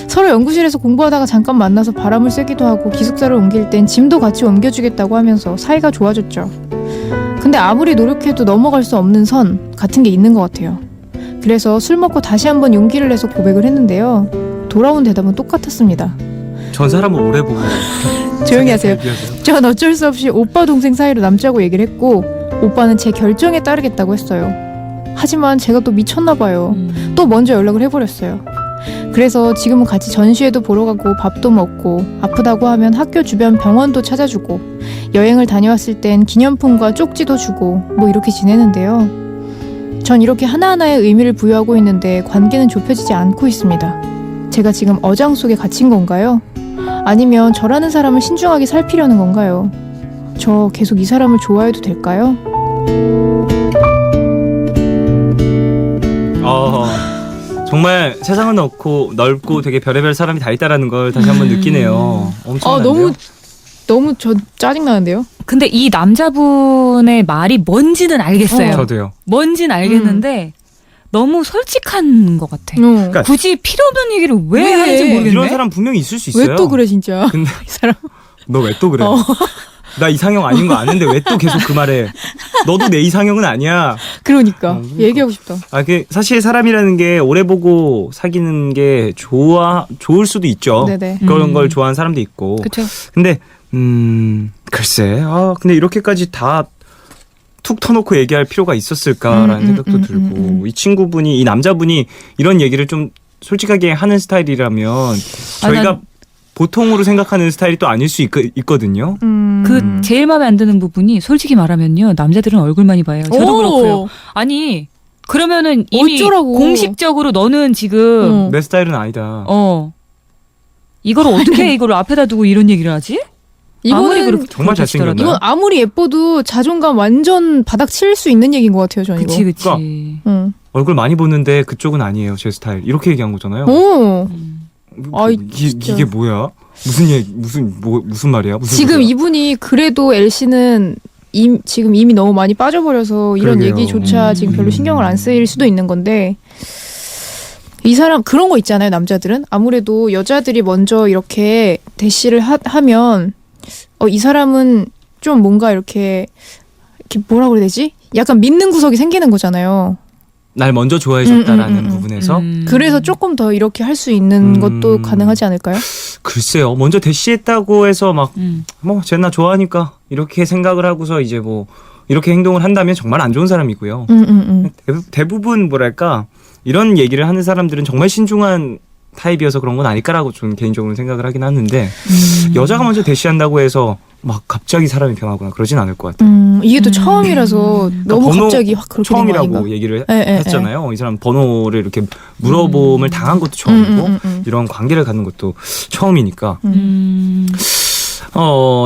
서로 연구실에서 공부하다가 잠깐 만나서 바람을 쐬기도 하고 기숙사를 옮길 땐 짐도 같이 옮겨주겠다고 하면서 사이가 좋아졌죠. 근데 아무리 노력해도 넘어갈 수 없는 선 같은 게 있는 것 같아요. 그래서 술 먹고 다시 한번 용기를 내서 고백을 했는데요. 돌아온 대답은 똑같았습니다. 전 사람을 오래 보고 조용히 하세요. 얘기하세요. 전 어쩔 수 없이 오빠 동생 사이로 남자고 얘기를 했고 오빠는 제 결정에 따르겠다고 했어요. 하지만 제가 또 미쳤나 봐요. 또 먼저 연락을 해버렸어요. 그래서 지금은 같이 전시회도 보러 가고 밥도 먹고 아프다고 하면 학교 주변 병원도 찾아주고 여행을 다녀왔을 땐 기념품과 쪽지도 주고 뭐 이렇게 지내는데요. 전 이렇게 하나하나의 의미를 부여하고 있는데 관계는 좁혀지지 않고 있습니다. 제가 지금 어장 속에 갇힌 건가요? 아니면 저라는 사람을 신중하게 살피려는 건가요? 저 계속 이 사람을 좋아해도 될까요? 정말 세상은 넓고 되게 별의별 사람이 다 있다라는 걸 다시 한번 느끼네요. 엄청난데요? 너무 저 짜증나는데요? 근데 이 남자분의 말이 뭔지는 알겠어요. 저도요. 뭔지는 알겠는데 너무 솔직한 것 같아. 그러니까 굳이 필요 없는 얘기를 왜 하는지 모르겠네. 이런 사람 분명히 있을 수 있어요. 왜 또 그래 진짜? 근데 이 사람. 너 왜 또 그래? 나 이상형 아닌 거 아는데 왜 또 계속 그 말해? 너도 내 이상형은 아니야. 그러니까 그러니까. 얘기하고 싶다. 사실 사람이라는 게 오래 보고 사귀는 게 좋을 수도 있죠. 네네. 그런 걸 좋아하는 사람도 있고. 그쵸. 근데 글쎄. 근데 이렇게까지 다 툭 터놓고 얘기할 필요가 있었을까라는 생각도 들고 이 친구분이 이 남자분이 이런 얘기를 좀 솔직하게 하는 스타일이라면 저희가 보통으로 생각하는 스타일이 또 아닐 수 있거든요. 그 제일 마음에 안 드는 부분이 솔직히 말하면요. 남자들은 얼굴만이 봐요. 저도 오. 그렇고요. 아니 그러면은 이미 어쩌라고. 공식적으로 너는 지금 내 스타일은 아니다. 이걸 어떻게 이걸 앞에다 두고 이런 얘기를 하지? 아무리 이거는 정말 잘생겼나요? 이건 아무리 예뻐도 자존감 완전 바닥 칠 수 있는 얘기인 것 같아요. 저는 그치 이거. 그치. 응. 얼굴 많이 보는데 그쪽은 아니에요. 제 스타일. 이렇게 얘기한 거잖아요. 오. 아이, 이게 뭐야? 무슨 말이야? 무슨 지금 소리야? 이분이 그래도 엘씨는 지금 이미 너무 많이 빠져버려서 이런 그러게요. 얘기조차 지금 별로 신경을 안 쓰일 수도 있는 건데 이 사람 그런 거 있잖아요. 남자들은 아무래도 여자들이 먼저 이렇게 대시를 하면 이 사람은 좀 뭔가 이렇게 뭐라 그래야 되지? 약간 믿는 구석이 생기는 거잖아요. 날 먼저 좋아해줬다라는 부분에서 그래서 조금 더 이렇게 할 수 있는 것도 가능하지 않을까요? 글쎄요. 먼저 대시했다고 해서 쟤나 좋아하니까 이렇게 생각을 하고서 이제 뭐 이렇게 행동을 한다면 정말 안 좋은 사람이고요. 대부분 뭐랄까 이런 얘기를 하는 사람들은 정말 신중한 타입이어서 그런 건 아닐까라고 저는 개인적으로 생각을 하긴 하는데 여자가 먼저 대시한다고 해서 막 갑자기 사람이 변하거나 그러진 않을 것 같아요. 이게 또 처음이라서 너무 번호 갑자기 확 그렇게 된 거 아닌가? 처음이라고 얘기를 예, 예, 했잖아요. 이 사람 번호를 이렇게 물어봄을 당한 것도 처음이고 이런 관계를 갖는 것도 처음이니까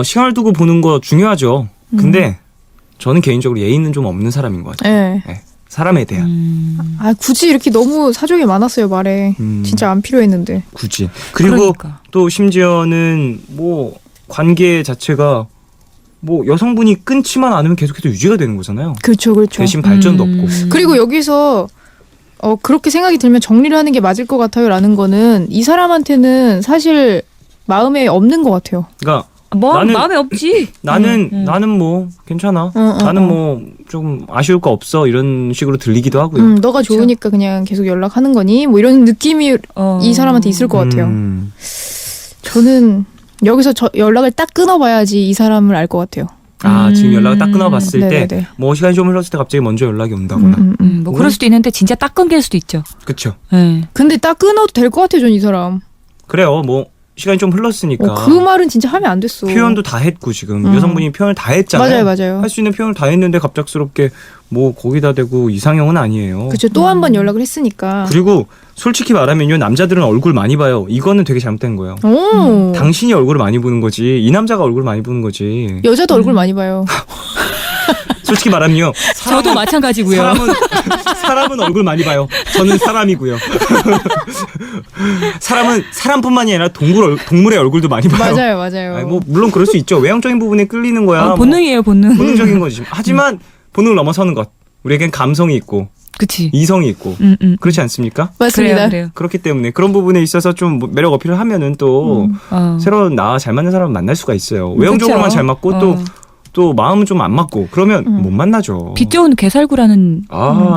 시간을 두고 보는 거 중요하죠. 근데 저는 개인적으로 예의는 좀 없는 사람인 것 같아요. 예. 네. 사람에 대한 굳이 이렇게 너무 사족이 많았어요 말에. 진짜 안 필요했는데. 굳이. 그리고 그러니까. 또 심지어는 뭐 관계 자체가 뭐 여성분이 끊지만 않으면 계속해서 유지가 되는 거잖아요. 그렇죠, 그렇죠. 대신 발전도 없고. 그리고 여기서 그렇게 생각이 들면 정리를 하는 게 맞을 것 같아요라는 거는 이 사람한테는 사실 마음에 없는 것 같아요. 그러니까 나는 마음에 없지. 나는 뭐 괜찮아. 나는 뭐 좀 아쉬울 거 없어 이런 식으로 들리기도 하고요. 너가 좋으니까 그냥 계속 연락하는 거니? 뭐 이런 느낌이 이 사람한테 있을 것 같아요. 저는 여기서 연락을 딱 끊어봐야지 이 사람을 알 것 같아요. 지금 연락을 딱 끊어봤을 네네네. 때 뭐 시간이 좀 흘렀을 때 갑자기 먼저 연락이 온다거나. 뭐 그럴 수도 있는데 진짜 딱 끊길 수도 있죠. 그렇죠. 네. 근데 딱 끊어도 될 것 같아요, 전 이 사람. 그래요. 뭐 시간이 좀 흘렀으니까. 그 말은 진짜 하면 안 됐어. 표현도 다 했고 지금 여성분이 표현을 다 했잖아요. 맞아요. 할 수 있는 표현을 다 했는데 갑작스럽게 뭐 거기다 대고 이상형은 아니에요. 그렇죠. 또 한 번 연락을 했으니까. 그리고 솔직히 말하면요. 남자들은 얼굴 많이 봐요. 이거는 되게 잘못된 거예요. 오. 당신이 얼굴을 많이 보는 거지. 이 남자가 얼굴을 많이 보는 거지. 여자도 얼굴 많이 봐요. 솔직히 말하면요. 저도 마찬가지고요. 사람은 얼굴 많이 봐요. 저는 사람이고요. 사람뿐만이 아니라 동물의 얼굴도 많이 봐요. 맞아요. 아니, 뭐 물론 그럴 수 있죠. 외형적인 부분에 끌리는 거야. 본능이에요, 본능. 본능적인 거지. 하지만 본능을 넘어서는 것. 우리에겐 감성이 있고 그치. 이성이 있고 그렇지 않습니까? 맞습니다. 그래요. 그렇기 때문에 그런 부분에 있어서 좀 매력 어필을 하면은 또 새로운 나와 잘 맞는 사람을 만날 수가 있어요. 외형적으로만 그쵸. 잘 맞고 또 마음은 좀 안 맞고 그러면 못 만나죠. 빛 좋은 개살구라는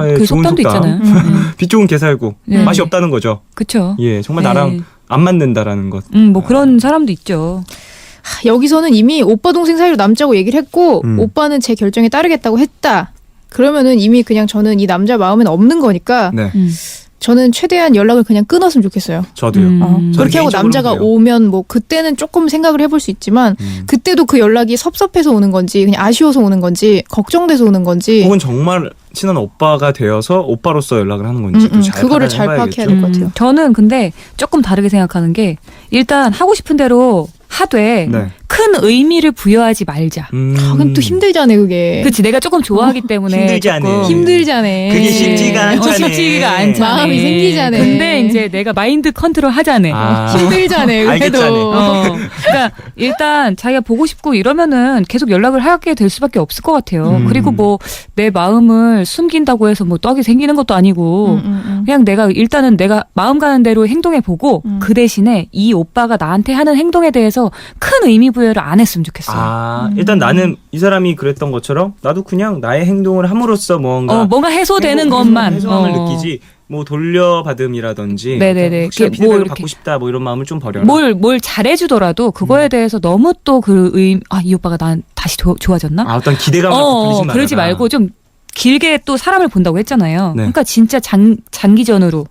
예, 그 좋은 속담도 속담. 있잖아요. 빛 좋은 개살구 네. 맛이 없다는 거죠. 그쵸. 예, 정말 네. 나랑 안 맞는다라는 것. 뭐 그런 사람도 있죠. 여기서는 이미 오빠 동생 사이로 남자고 얘기를 했고 오빠는 제 결정에 따르겠다고 했다. 그러면은 이미 그냥 저는 이 남자 마음에는 없는 거니까 네, 저는 최대한 연락을 그냥 끊었으면 좋겠어요. 저도요. 그렇게 하고 개인적으로는 남자가 그래요. 오면 뭐 그때는 조금 생각을 해볼 수 있지만 그때도 그 연락이 섭섭해서 오는 건지 그냥 아쉬워서 오는 건지 걱정돼서 오는 건지 혹은 정말 친한 오빠가 되어서 오빠로서 연락을 하는 건지 그거를 잘 파악해야 될 것 같아요. 저는 근데 조금 다르게 생각하는 게 일단 하고 싶은 대로 하되 네. 큰 의미를 부여하지 말자. 그럼 또 힘들잖아요, 그게. 그치, 내가 조금 좋아하기 때문에 힘들지 않네. 조금 힘들잖아. 그게 쉽지가 않잖아요. 쉽지가 않잖아. 마음이 생기잖아. 근데 이제 내가 마인드 컨트롤 하자네. 힘들잖아요, 알겠잖아요. 그래도. 그러니까 일단 자기가 보고 싶고 이러면은 계속 연락을 하게 될 수밖에 없을 것 같아요. 그리고 뭐 내 마음을 숨긴다고 해서 뭐 떡이 생기는 것도 아니고 그냥 내가 일단은 내가 마음 가는 대로 행동해보고 그 대신에 이 오빠가 나한테 하는 행동에 대해서 큰 의미 부여를 안 했으면 좋겠어요. 일단 나는 이 사람이 그랬던 것처럼 나도 그냥 나의 행동을 함으로써 뭔가 해소되는 것만 해소함을 느끼지. 뭐 돌려받음이라든지 네네네. 혹시나 뭐 피드백을 이렇게 받고 싶다 뭐 이런 마음을 좀 버려라. 뭘 잘해주더라도 그거에 대해서 너무 또 이 오빠가 난 다시 좋아졌나? 어떤 기대감을 부리지 말아라. 그러지 말고 좀 길게 또 사람을 본다고 했잖아요. 네. 그러니까 진짜 장기전으로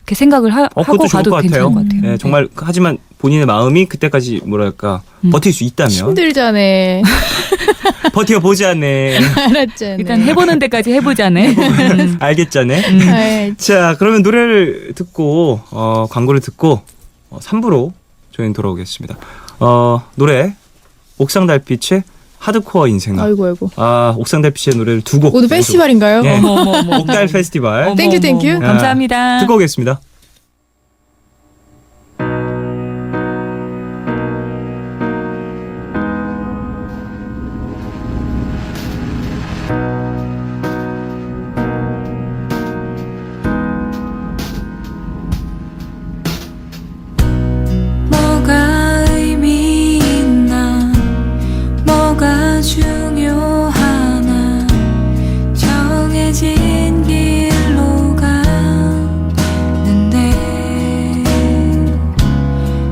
이렇게 생각을 하고 그것도 좋을 가도 것 괜찮을 같아요. 것 같아요. 네, 정말 하지만 본인의 마음이 그때까지 뭐랄까 버틸 수 있다면 힘들잖아. 버텨보자네. 알았잖아. 일단 해보는 데까지 해보자네. 알겠자네. 아이, 자, 그러면 노래를 듣고 광고를 듣고 3부로 저희는 돌아오겠습니다. 노래 옥상달빛의 하드코어 인생아. 아이고. 옥상달빛의 노래를 두 곡. 오늘 페스티벌인가요? 예. 어머. 옥달 페스티벌 땡큐, 땡큐. 감사합니다. 듣고 오겠습니다. 뭐가 의미 있나 뭐가 중요하나 정해진 길로 가는데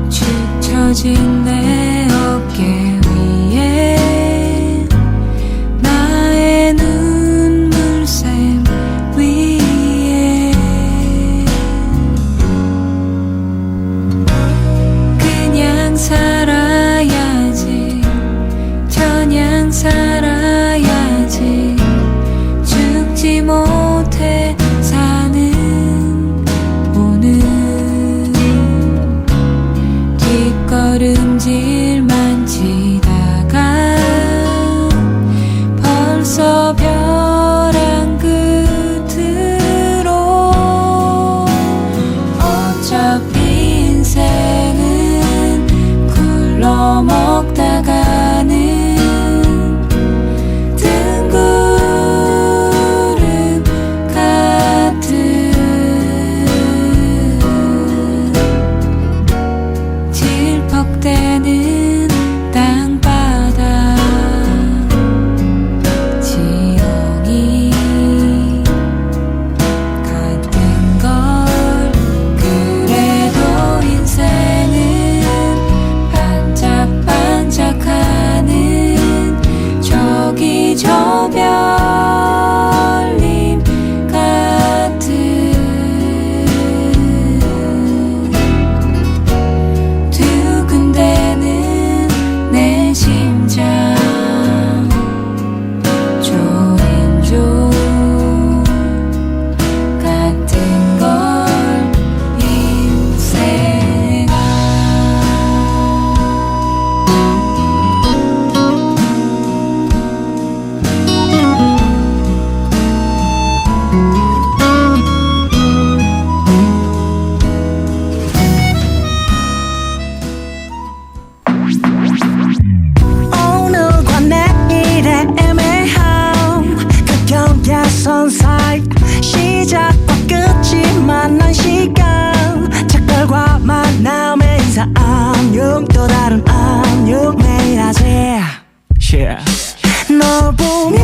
축처진 내 어깨 위에 나의 눈물샘 위에 그냥 살아야지 저냥 살아야지 죽지 못해 사는 오늘 뒷걸음질만 치다가 벌써 벼랑 끝으로 어차피 인생은 굴러먹다 가는 등구름 같은 질퍽대는 땅바닥 지렁이 같은 걸 그래도 인생은 반짝반짝하는 저기 저 별님 같은 두근대는 내 심장 초인종 같은 걸 인생아 오늘과 내일의 애매함 그 경계선 사이 시작과 끝이 만난 시간 작별과 만남의 인사 안녕 또 다른 안녕 매일 하지 널 보면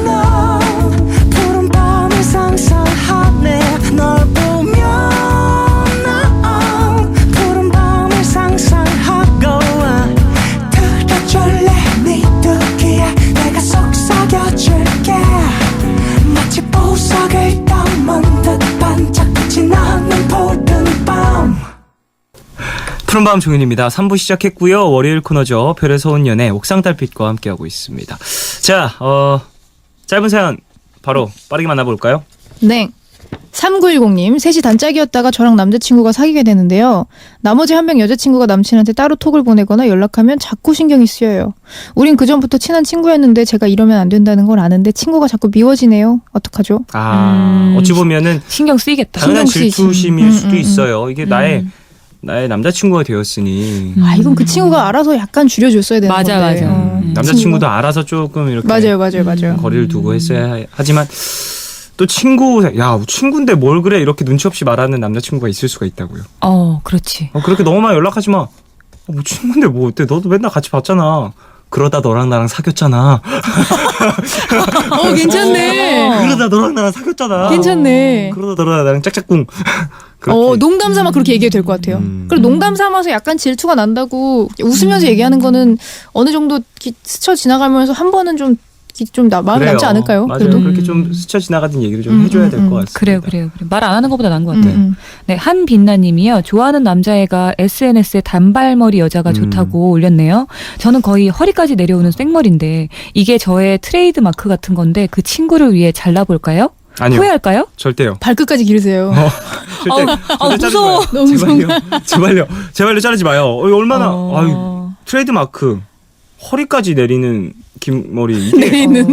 넌 푸른 밤을 상상하네 널 보면 넌 푸른 밤을 상상하고 들어줄래 네 두기에 내가 속삭여줄게 마치 보석을 담은 듯 반짝빛이 나는 푸른 밤 푸른밤 종현입니다. 3부 시작했고요. 월요일 코너죠. 별에서 온 연애 옥상달빛과 함께하고 있습니다. 자, 짧은 사연 바로 빠르게 만나볼까요? 네. 3910님, 셋이 단짝이었다가 저랑 남자친구가 사귀게 되는데요. 나머지 한 명 여자친구가 남친한테 따로 톡을 보내거나 연락하면 자꾸 신경이 쓰여요. 우린 그전부터 친한 친구였는데 제가 이러면 안 된다는 걸 아는데 친구가 자꾸 미워지네요. 어떡하죠? 어찌 보면은 신경 쓰이겠다. 당연한 신경 쓰이지. 질투심일 수도 있어요. 이게 나의 남자친구가 되었으니 이건 그 친구가 알아서 약간 줄여줬어야 되는 맞아, 건데. 맞아. 남자친구도 알아서 조금 이렇게 맞아요. 거리를 두고 했어야 하지만 또 친구인데 뭘 그래 이렇게 눈치 없이 말하는 남자친구가 있을 수가 있다고요. 그렇지. 그렇게 너무만 연락하지 마. 뭐 친구인데 뭐 어때? 너도 맨날 같이 봤잖아. 그러다 너랑 나랑 사귀었잖아. 괜찮네. 그러다 너랑 나랑 사귀었잖아. 괜찮네. 그러다 너랑 나랑 짝짝꿍. 그렇게. 농담 삼아 그렇게 얘기해도 될 것 같아요. 그리고 농담 삼아서 약간 질투가 난다고 웃으면서 얘기하는 거는 어느 정도 스쳐 지나가면서 한 번은 좀 마음에 그래요. 남지 않을까요? 맞아요. 그래도? 그렇게 좀 스쳐 지나가던 얘기를 좀 해줘야 될 것 같습니다. 그래요. 말 안 하는 것보다 나은 것 같아요. 음. 네, 한빛나님이요. 좋아하는 남자애가 SNS에 단발머리 여자가 좋다고 올렸네요. 저는 거의 허리까지 내려오는 생머리인데 이게 저의 트레이드 마크 같은 건데 그 친구를 위해 잘라볼까요? 아니요. 후회할까요? 절대요. 발끝까지 기르세요. 절대 자르지 무서워. 마요. 제발요 자르지 마요. 얼마나 트레이드 마크 허리까지 내리는 긴 머리 이게 내리는.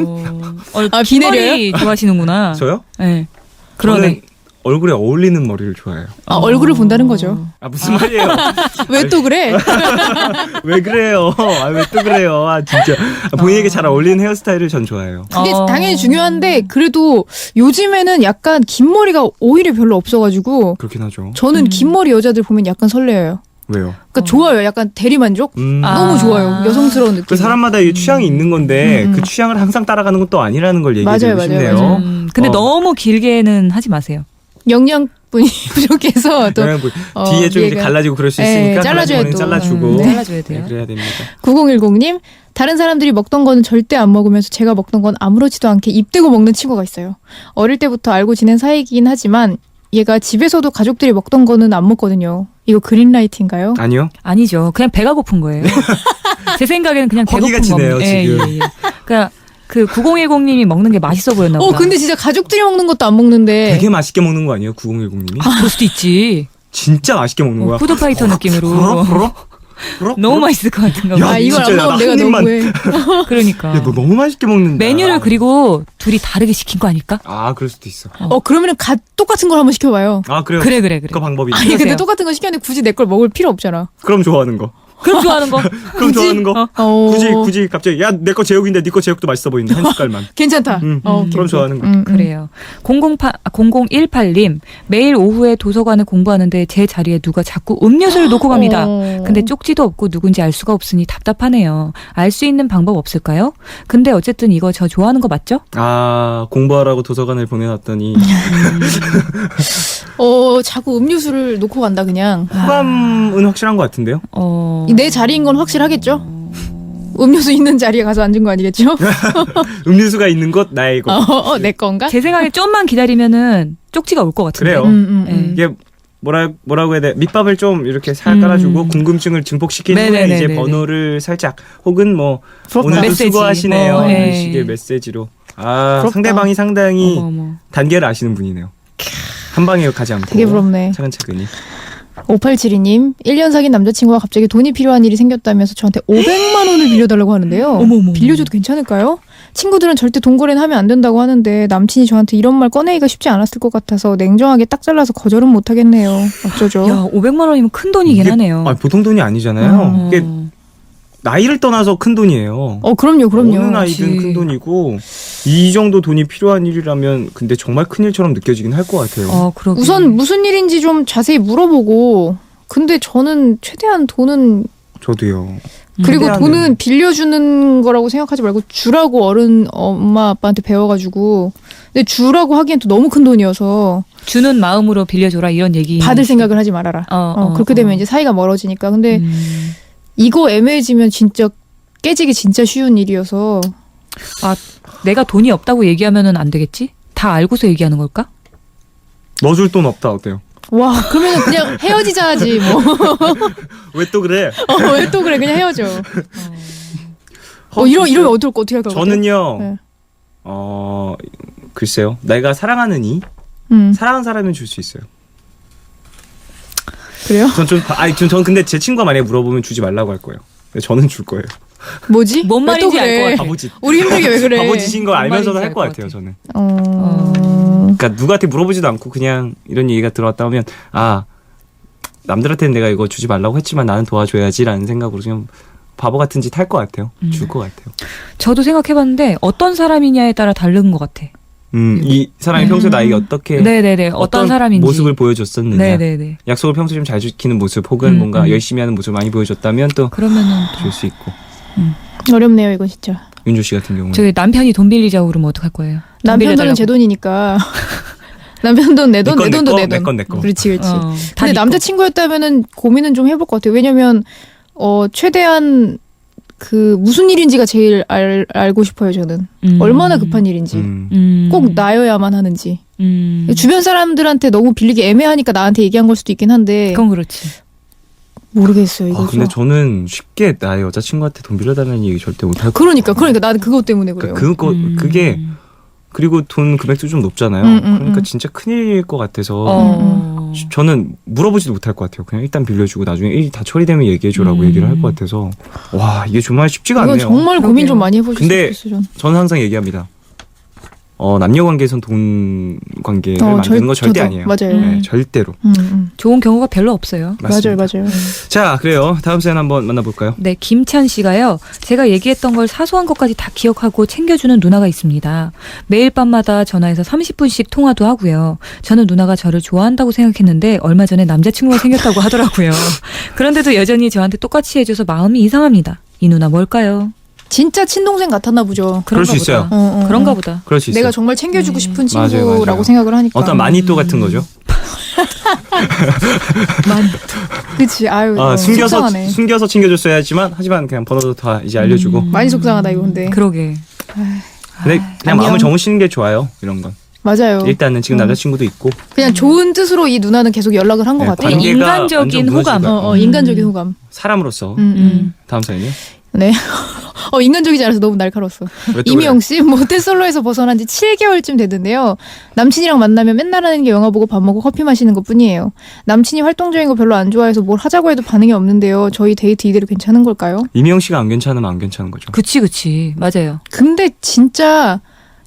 비 머리 좋아하시는구나. 저요? 네. 그러네. 저는 얼굴에 어울리는 머리를 좋아해요. 얼굴을 본다는 거죠. 무슨 말이에요? 왜 또 그래? 왜 그래요? 왜 또 그래요? 진짜 본인에게 잘 어울리는 헤어스타일을 전 좋아해요. 그게 당연히 중요한데 그래도 요즘에는 약간 긴 머리가 오히려 별로 없어가지고 그렇긴 하죠. 저는 긴 머리 여자들 보면 약간 설레요. 왜요? 그러니까 좋아요. 약간 대리만족? 너무 좋아요. 여성스러운 느낌. 그 사람마다 이 취향이 있는 건데 그 취향을 항상 따라가는 건 또 아니라는 걸 얘기해드리고 맞아요. 싶네요. 근데 너무 길게는 하지 마세요. 영양분이 부족해서 또 뒤에 좀 이렇게 얘가- 갈라지고 그럴 수 네, 있으니까 잘라줘야 갈라지고는 또. 잘라주고 네. 잘라줘야 돼요. 그래야 됩니다. 9010님 다른 사람들이 먹던 거는 절대 안 먹으면서 제가 먹던 건 아무렇지도 않게 입 대고 먹는 친구가 있어요. 어릴 때부터 알고 지낸 사이이긴 하지만 얘가 집에서도 가족들이 먹던 거는 안 먹거든요. 이거 그린라이트인가요? 아니요. 아니죠. 그냥 배가 고픈 거예요. 제 생각에는 그냥 배고픈 허기가 지네요, 겁니다. 지금. 그러니까 그 9010님이 먹는 게 맛있어 보였나 보다. 근데 진짜 가족들이 먹는 것도 안 먹는데 되게 맛있게 먹는 거 아니에요? 9010님이? 그럴 수도 있지. 진짜 맛있게 먹는 거야. 푸드파이터 느낌으로. 너무 맛있을 것 같은 거. 야, 이걸 진짜 안 먹으면 내가 한 입만. 너무해. 그러니까. 야, 너 너무 맛있게 먹는다. 메뉴를 그리고 둘이 다르게 시킨 거 아닐까? 그럴 수도 있어. 그러면은 똑같은 걸 한번 시켜봐요. 그래요? 그래. 그 방법이 있어. 아니 근데 그러세요. 똑같은 거 시켰는데 굳이 내 걸 먹을 필요 없잖아. 그럼 좋아하는 거. 그럼 좋아하는 거. 그럼 좋아하는 거. 어. 굳이 갑자기 야, 내 거 제육인데 네 거 제육도 맛있어 보이는데 한 숟갈만. 괜찮다. 오케이, 그럼 오케이. 좋아하는 거. 그래요. 0018님 매일 오후에 도서관을 공부하는데 제 자리에 누가 자꾸 음료수를 놓고 갑니다. 근데 쪽지도 없고 누군지 알 수가 없으니 답답하네요. 알 수 있는 방법 없을까요? 근데 어쨌든 이거 저 좋아하는 거 맞죠? 공부하라고 도서관을 보내놨더니 자꾸 음료수를 놓고 간다 그냥. 호감은 확실한 것 같은데요? 내 자리인 건 확실하겠죠? 음료수 있는 자리에 가서 앉은 거 아니겠죠? 음료수가 있는 것 나의 것. 내 건가? 제 생각에 좀만 기다리면은 쪽지가 올 것 같은데. 그래요. 네. 이게 뭐라고 해야 돼? 밑밥을 좀 이렇게 살 깔아주고 궁금증을 증폭시킨 후에 네네네네네. 이제 번호를 살짝 혹은 뭐 부럽다. 오늘도 메시지. 수고하시네요. 이런 네. 식의 메시지로. 부럽다. 상대방이 상당히 어머. 단계를 아시는 분이네요. 한 방에 가지 않고 되게 부럽네. 차근차근히. 5872님 1년 사귄 남자친구가 갑자기 돈이 필요한 일이 생겼다면서 저한테 500만 원을 빌려달라고 하는데요. 어머머. 빌려줘도 괜찮을까요? 친구들은 절대 돈 거래는 하면 안 된다고 하는데 남친이 저한테 이런 말 꺼내기가 쉽지 않았을 것 같아서 냉정하게 딱 잘라서 거절은 못하겠네요. 어쩌죠? 야, 500만 원이면 큰 돈이긴 이게 하네요. 보통 돈이 아니잖아요. 이게 나이를 떠나서 큰 돈이에요. 그럼요. 어느 나이든 그치. 큰 돈이고 이 정도 돈이 필요한 일이라면 근데 정말 큰 일처럼 느껴지긴 할 것 같아요. 그러게. 우선 무슨 일인지 좀 자세히 물어보고 근데 저는 최대한 돈은 저도요. 그리고 최대한은- 돈은 빌려주는 거라고 생각하지 말고 주라고 엄마 아빠한테 배워가지고 근데 주라고 하기엔 또 너무 큰 돈이어서 주는 마음으로 빌려줘라 이런 얘기. 받을 생각을 하지 말아라. 그렇게 되면 이제 사이가 멀어지니까. 근데 이거 애매해지면 진짜 깨지기 진짜 쉬운 일이어서 내가 돈이 없다고 얘기하면은 안 되겠지? 다 알고서 얘기하는 걸까? 넣어줄 돈 없다 어때요? 와 그러면 그냥 헤어지자 하지 뭐. 왜 또 그래? 왜 또 그래 그냥 헤어져. 이러면 어떻게 할 것 같아요? 저는요. 네. 글쎄요. 내가 사랑하는 사랑하는 사람은 줄 수 있어요. 그래요? 전 근데 제 친구가 만약에 물어보면 주지 말라고 할 거예요. 근데 저는 줄 거예요. 뭐지? 뭔 왜 또 말인지 알 그래? 것 같아. 바보짓. 우리 힘들게 왜 그래? 바보짓인 거 뭔 알면서도 말인지 할 것 알 것 같아요. 같아. 저는. 그러니까 누구한테 물어보지도 않고 그냥 이런 얘기가 들어왔다 하면 남들한테는 내가 이거 주지 말라고 했지만 나는 도와줘야지라는 생각으로 그냥 바보 같은 짓 할 것 같아요. 줄 것 같아요. 저도 생각해봤는데 어떤 사람이냐에 따라 다른 것 같아. 이 사람이 평소에 나에게 어떻게 네네네. 어떤 사람인지. 모습을 보여줬었느냐. 네네네. 약속을 평소에 좀 잘 지키는 모습 혹은 뭔가 열심히 하는 모습을 많이 보여줬다면 또 그러면은 줄 수 있고. 어렵네요 이거 진짜. 윤조 씨 같은 경우는 저희 남편이 돈 빌리자고 그러면 어떡할 거예요? 돈 남편 돈은 빌려달라고. 제 돈이니까. 남편 돈, 내 돈, 내 돈도 내 돈. 내 건 내 거. 그렇지, 그렇지. 다 근데 네 거. 남자친구였다면은 고민은 좀 해볼 것 같아요. 왜냐면 최대한 그 무슨 일인지가 제일 알고 싶어요. 저는 얼마나 급한 일인지, 꼭 나여야만 하는지. 주변 사람들한테 너무 빌리기 애매하니까 나한테 얘기한 걸 수도 있긴 한데 그건 그렇지. 모르겠어요. 이거 근데 저는 쉽게 나의 여자친구한테 돈 빌려달라는 얘기 절대 못할 것 그러니까 나는 그것 때문에 그래요. 그게 그리고 돈 금액도 좀 높잖아요. 그러니까 진짜 큰일일 것 같아서 저는 물어보지도 못할 것 같아요. 그냥 일단 빌려주고 나중에 일 다 처리되면 얘기해줘라고 얘기를 할 것 같아서 와 이게 정말 쉽지가 이건 않네요. 정말 고민 좀 많이 해보셨으면 근데 좋겠어요. 저는 항상 얘기합니다. 남녀 관계에선 돈 관계를 만드는 건 절대 저도, 아니에요. 맞아요. 네, 절대로. 좋은 경우가 별로 없어요. 맞습니다. 맞아요. 자, 그래요. 다음 사연 한번 만나볼까요? 네, 김찬 씨가요. 제가 얘기했던 걸 사소한 것까지 다 기억하고 챙겨주는 누나가 있습니다. 매일 밤마다 전화해서 30분씩 통화도 하고요. 저는 누나가 저를 좋아한다고 생각했는데 얼마 전에 남자친구가 생겼다고 하더라고요. 그런데도 여전히 저한테 똑같이 해줘서 마음이 이상합니다. 이 누나 뭘까요? 진짜 친동생 같았나 보죠. 그럴 수 있어요. 그런가 보다. 그럴 수 있어요. 내가 정말 챙겨주고 싶은 맞아요, 친구라고 맞아요. 생각을 하니까. 어떤 마니또 같은 거죠. 그치. 아유. 속상하네. 숨겨서 챙겨줬어야지만 하지만 그냥 번호도 다 이제 알려주고. 많이 속상하다 이거 근데. 그러게. 근데 그냥 안녕. 마음을 접으시는 게 좋아요. 이런 건. 맞아요. 일단은 지금 남자친구도 있고. 그냥 좋은 뜻으로 이 누나는 계속 연락을 한 것 네, 같아요. 관계가 인간적인 완전 호감. 무너지다. 인간적인 호감. 사람으로서. 다음 사연이요. 네. 인간적이지 않아서 너무 날카로웠어. 왜 또 이미영 씨, 모태솔로에서 벗어난 지 7개월쯤 됐는데요. 남친이랑 만나면 맨날 하는 게 영화 보고 밥 먹고 커피 마시는 것 뿐이에요. 남친이 활동적인 거 별로 안 좋아해서 뭘 하자고 해도 반응이 없는데요. 저희 데이트 이대로 괜찮은 걸까요? 이미영 씨가 안 괜찮으면 안 괜찮은 거죠. 그치. 맞아요. 근데 진짜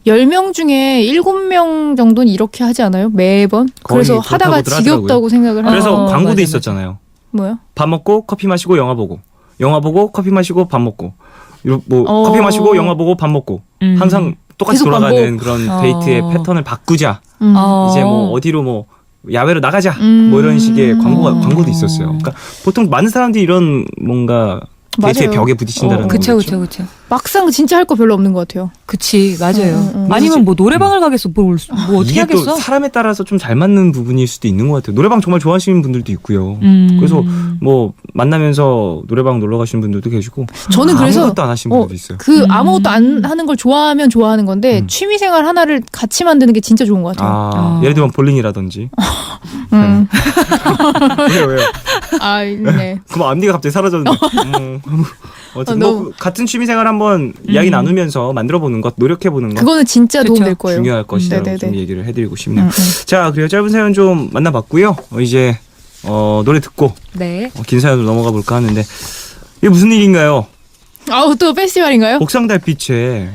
10명 중에 7명 정도는 이렇게 하지 않아요? 매번? 거의 그래서 하다가 그렇다고들 지겹다고 생각을 하고. 그래서 광고도 맞아. 있었잖아요. 뭐요? 밥 먹고 커피 마시고 영화 보고. 영화 보고 커피 마시고 밥 먹고. 뭐 어. 커피 마시고 영화 보고 밥 먹고. 항상 똑같이 계속 돌아가는 반복. 그런 데이트의 패턴을 바꾸자. 이제 뭐 어디로 뭐 야외로 나가자. 뭐 이런 식의 광고도 있었어요. 그러니까 보통 많은 사람들이 이런 뭔가 데이트의 맞아요. 벽에 부딪힌다는 그쵸. 거죠. 막상 진짜 할 거 별로 없는 것 같아요. 그치, 맞아요. 응. 아니면 뭐 노래방을 가겠어. 뭐 어떻게 이게 또 하겠어? 사람에 따라서 좀 잘 맞는 부분일 수도 있는 것 같아요. 노래방 정말 좋아하시는 분들도 있고요. 그래서 뭐 만나면서 노래방 놀러 가시는 분들도 계시고 저는 그래서 아무것도 안 하시는 분들도 있어요. 아무것도 안 하는 걸 좋아하면 좋아하는 건데 취미생활 하나를 같이 만드는 게 진짜 좋은 것 같아요. 예를 들면 볼링이라든지. 왜요? 네. 그럼 앞니가 갑자기 사라졌는데. 어쨌든 너무- 뭐 같은 취미생활 한번 이야기 나누면서 만들어보는 것, 노력해보는 것 그거는 진짜 그쵸. 도움될 거예요. 중요할 것이라고 네네네. 좀 얘기를 해드리고 싶네요. 자, 그래요. 짧은 사연 좀 만나봤고요. 이제 노래 듣고 네. 긴 사연으로 넘어가 볼까 하는데 이게 무슨 일인가요? 또 페스티벌인가요? 옥상달빛에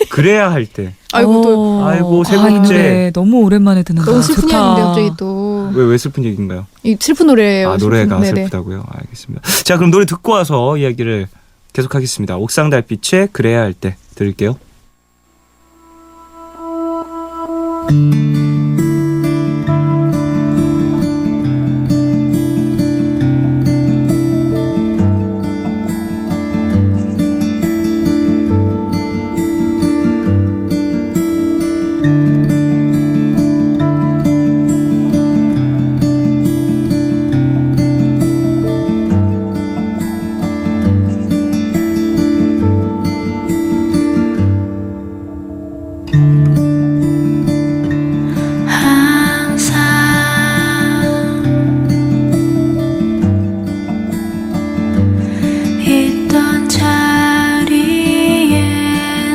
그래야 할 때. 아이고 또 아이고 세 이 번째. 노래 너무 오랜만에 듣는다. 너무 슬픈 좋다. 이야기인데 갑자기 또. 왜 슬픈 얘기인가요? 이 슬픈 노래예요. 노래가 네네. 슬프다고요? 알겠습니다. 자, 그럼 노래 듣고 와서 이야기를 계속하겠습니다. 옥상달빛에 그래야 할 때 들을게요. 있던 자리에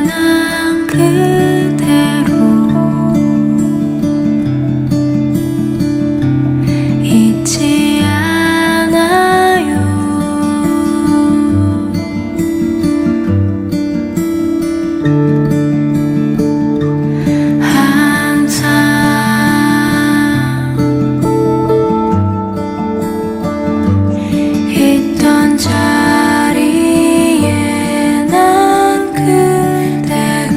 난 그대로 있지 않아요. 있던 자리에 난 그대로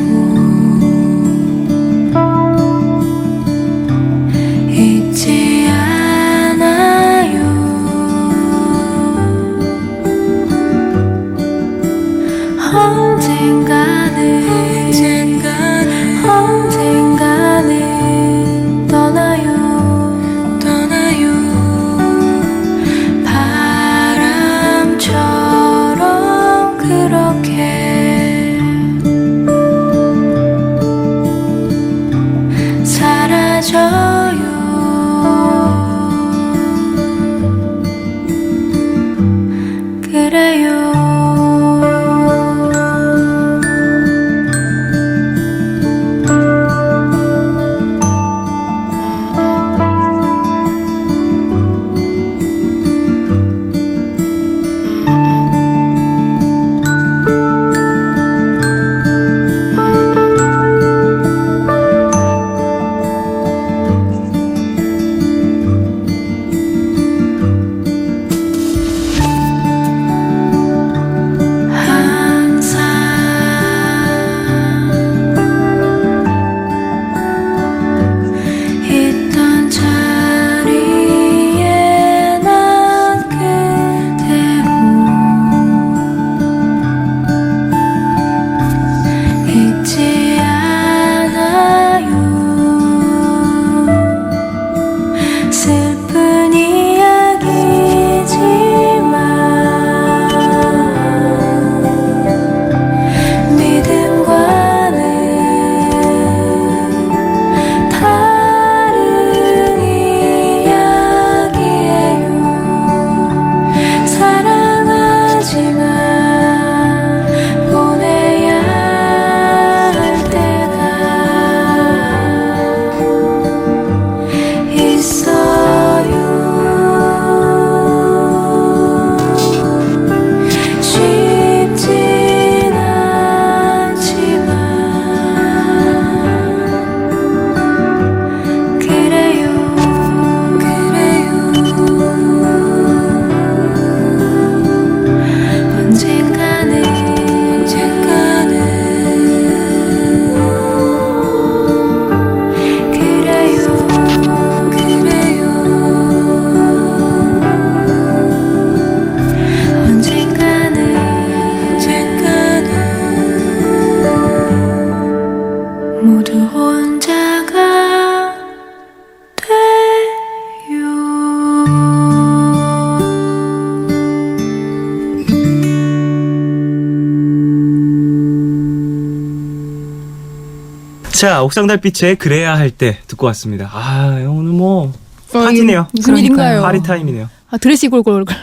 자, 옥상 달빛의 그래야 할 때 듣고 왔습니다. 아, 오늘 뭐 파티네요. 무슨 일인가요? 파리 타임이네요. 아, 드레스 입고 올 걸.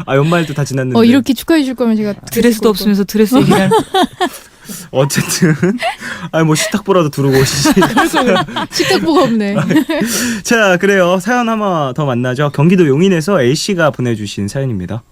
아, 연말도 다 지났는데. 이렇게 축하해 주실 거면 제가 드레스도 없으면서 드레스 얘기를. 어쨌든 뭐 식탁보라도 두르고 오시지. 식탁보가 없네. 자, 그래요. 사연 하나 더 만나죠. 경기도 용인에서 A씨가 보내주신 사연입니다.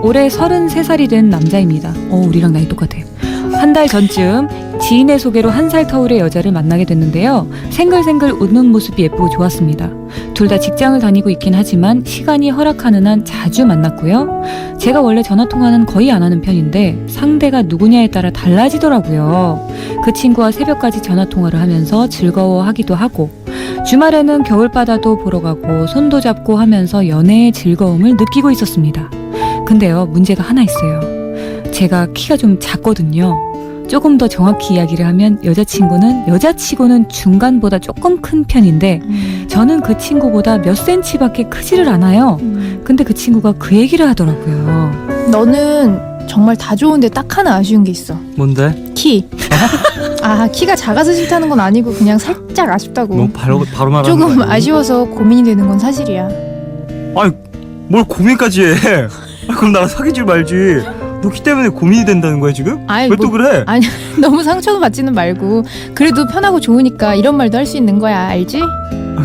올해 33살이 된 남자입니다. 우리랑 나이 똑같아요. 한 달 전쯤 지인의 소개로 1살 터울의 여자를 만나게 됐는데요. 생글생글 웃는 모습이 예쁘고 좋았습니다. 둘 다 직장을 다니고 있긴 하지만 시간이 허락하는 한 자주 만났고요. 제가 원래 전화통화는 거의 안 하는 편인데 상대가 누구냐에 따라 달라지더라고요. 그 친구와 새벽까지 전화통화를 하면서 즐거워하기도 하고 주말에는 겨울바다도 보러 가고 손도 잡고 하면서 연애의 즐거움을 느끼고 있었습니다. 근데요, 문제가 하나 있어요. 제가 키가 좀 작거든요. 조금 더 정확히 이야기를 하면 여자치고는 중간보다 조금 큰 편인데 저는 그 친구보다 몇 센치밖에 크지를 않아요. 근데 그 친구가 그 얘기를 하더라고요. 너는 정말 다 좋은데 딱 하나 아쉬운 게 있어. 뭔데? 키. 키가 작아서 싫다는 건 아니고 그냥 살짝 아쉽다고. 뭐 바로 말하는 조금 거 아니에요? 아쉬워서 고민이 되는 건 사실이야. 아니, 뭘 고민까지 해? 그럼 나랑 사귀지 말지. 너 키 때문에 고민이 된다는 거야 지금? 아이, 왜 또 그래? 아니 너무 상처는 받지는 말고 그래도 편하고 좋으니까 이런 말도 할 수 있는 거야. 알지?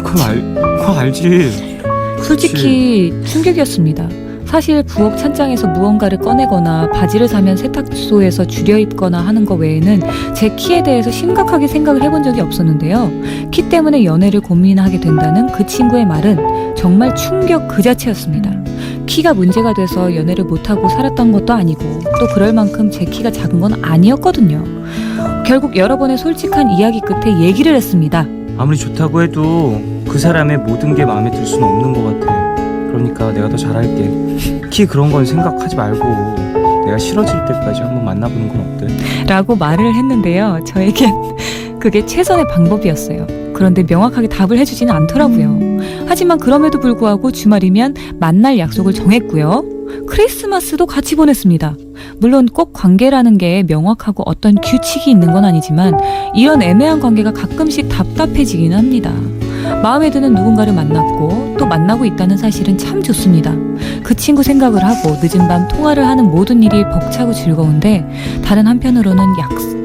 그건 알지. 솔직히 충격이었습니다. 사실 부엌 찬장에서 무언가를 꺼내거나 바지를 사면 세탁소에서 줄여 입거나 하는 거 외에는 제 키에 대해서 심각하게 생각을 해본 적이 없었는데요. 키 때문에 연애를 고민하게 된다는 그 친구의 말은 정말 충격 그 자체였습니다. 키가 문제가 돼서 연애를 못하고 살았던 것도 아니고 또 그럴 만큼 제 키가 작은 건 아니었거든요. 결국 여러 번의 솔직한 이야기 끝에 얘기를 했습니다. 아무리 좋다고 해도 그 사람의 모든 게 마음에 들 수는 없는 것 같아. 그러니까 내가 더 잘할게. 키 그런 건 생각하지 말고 내가 싫어질 때까지 한번 만나보는 건 어때? 라고 말을 했는데요. 저에겐 그게 최선의 방법이었어요. 그런데 명확하게 답을 해주지는 않더라고요. 하지만 그럼에도 불구하고 주말이면 만날 약속을 정했고요. 크리스마스도 같이 보냈습니다. 물론 꼭 관계라는 게 명확하고 어떤 규칙이 있는 건 아니지만 이런 애매한 관계가 가끔씩 답답해지긴 합니다. 마음에 드는 누군가를 만났고 또 만나고 있다는 사실은 참 좋습니다. 그 친구 생각을 하고 늦은 밤 통화를 하는 모든 일이 벅차고 즐거운데 다른 한편으로는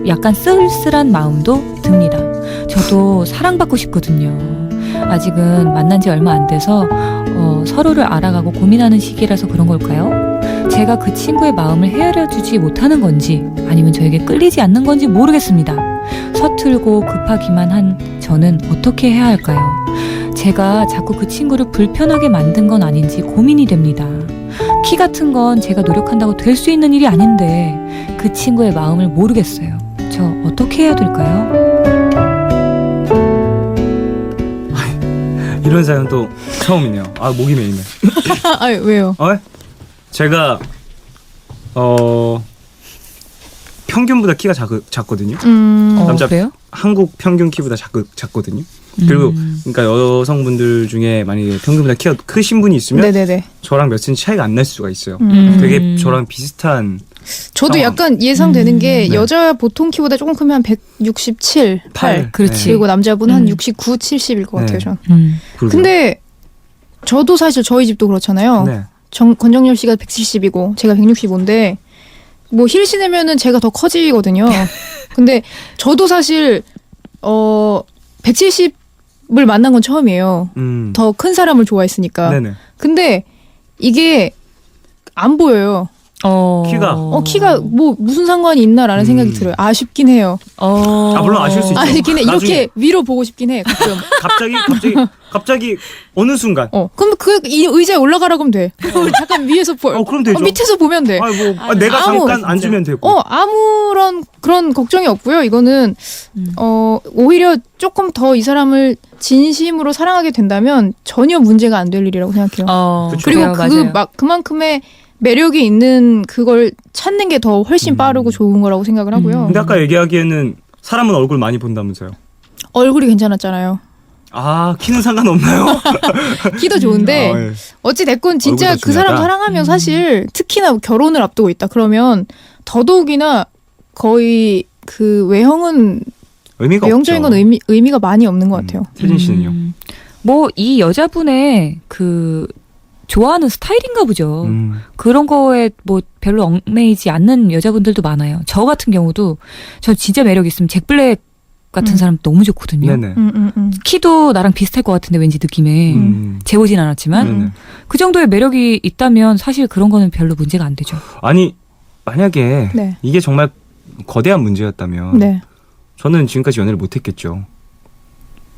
약간 쓸쓸한 마음도 듭니다. 저도 사랑받고 싶거든요. 아직은 만난 지 얼마 안 돼서 서로를 알아가고 고민하는 시기라서 그런 걸까요? 제가 그 친구의 마음을 헤아려주지 못하는 건지 아니면 저에게 끌리지 않는 건지 모르겠습니다. 서툴고 급하기만 한 저는 어떻게 해야 할까요? 제가 자꾸 그 친구를 불편하게 만든 건 아닌지 고민이 됩니다. 키 같은 건 제가 노력한다고 될 수 있는 일이 아닌데 그 친구의 마음을 모르겠어요. 저 어떻게 해야 될까요? 이런 사연 또 처음이네요. 목이 메이네. 왜요? 제가 평균보다 키가 작거든요. 남자 그래요? 한국 평균 키보다 작거든요. 그리고 그러니까 여성분들 중에 만약에 평균보다 키가 크신 분이 있으면 네네네. 저랑 몇 센치 차이가 안 날 수가 있어요. 되게 저랑 비슷한. 저도 상황. 약간 예상되는 게 네. 여자 보통 키보다 조금 크면 한 167, 8. 그렇지. 그리고 남자분은 한 69, 70일 것 같아요, 네. 전. 그러게요. 근데 저도 사실 저희 집도 그렇잖아요. 네. 권정열 씨가 170이고 제가 165인데 뭐 힐 신으면은 제가 더 커지거든요. 근데 저도 사실 170을 만난 건 처음이에요. 더 큰 사람을 좋아했으니까. 네네. 근데 이게 안 보여요. 키가. 키가 뭐 무슨 상관이 있나라는 생각이 들어요. 아쉽긴 해요. 물론 아실 수 있죠. 아쉽긴 해. 나중에 이렇게 위로 보고 싶긴 해. 가끔. 갑자기 어느 순간. 그럼 이 의자에 올라가라고 하면 돼. 잠깐 위에서 그럼 되죠. 밑에서 보면 돼. 내가 아무- 잠깐 앉으면 되고. 아무런 그런 걱정이 없고요. 이거는 오히려 조금 더 이 사람을 진심으로 사랑하게 된다면 전혀 문제가 안 될 일이라고 생각해요. 그쵸. 그리고 맞아요. 그만큼의 매력이 있는 그걸 찾는 게 더 훨씬 빠르고 좋은 거라고 생각을 하고요. 근데 아까 얘기하기에는 사람은 얼굴 많이 본다면서요. 얼굴이 괜찮았잖아요. 아, 키는 상관없나요? 키도 좋은데 아, 예. 어찌 됐건 진짜 얼굴도 그 사람 중요하다. 사랑하면 사실 특히나 결혼을 앞두고 있다 그러면 더더욱이나 거의 그 외형은 의미가 외형적인 없죠. 건 의미가 많이 없는 것 같아요. 태진 씨는요? 뭐 이 여자분의 그 좋아하는 스타일인가 보죠. 그런 거에 뭐 별로 얽매이지 않는 여자분들도 많아요. 저 같은 경우도 저 진짜 매력 있으면 잭 블랙 같은 사람 너무 좋거든요. 네네. 키도 나랑 비슷할 것 같은데 왠지 느낌에 재보진 않았지만 네네. 그 정도의 매력이 있다면 사실 그런 거는 별로 문제가 안 되죠. 아니, 만약에 네. 이게 정말 거대한 문제였다면 네. 저는 지금까지 연애를 못했겠죠.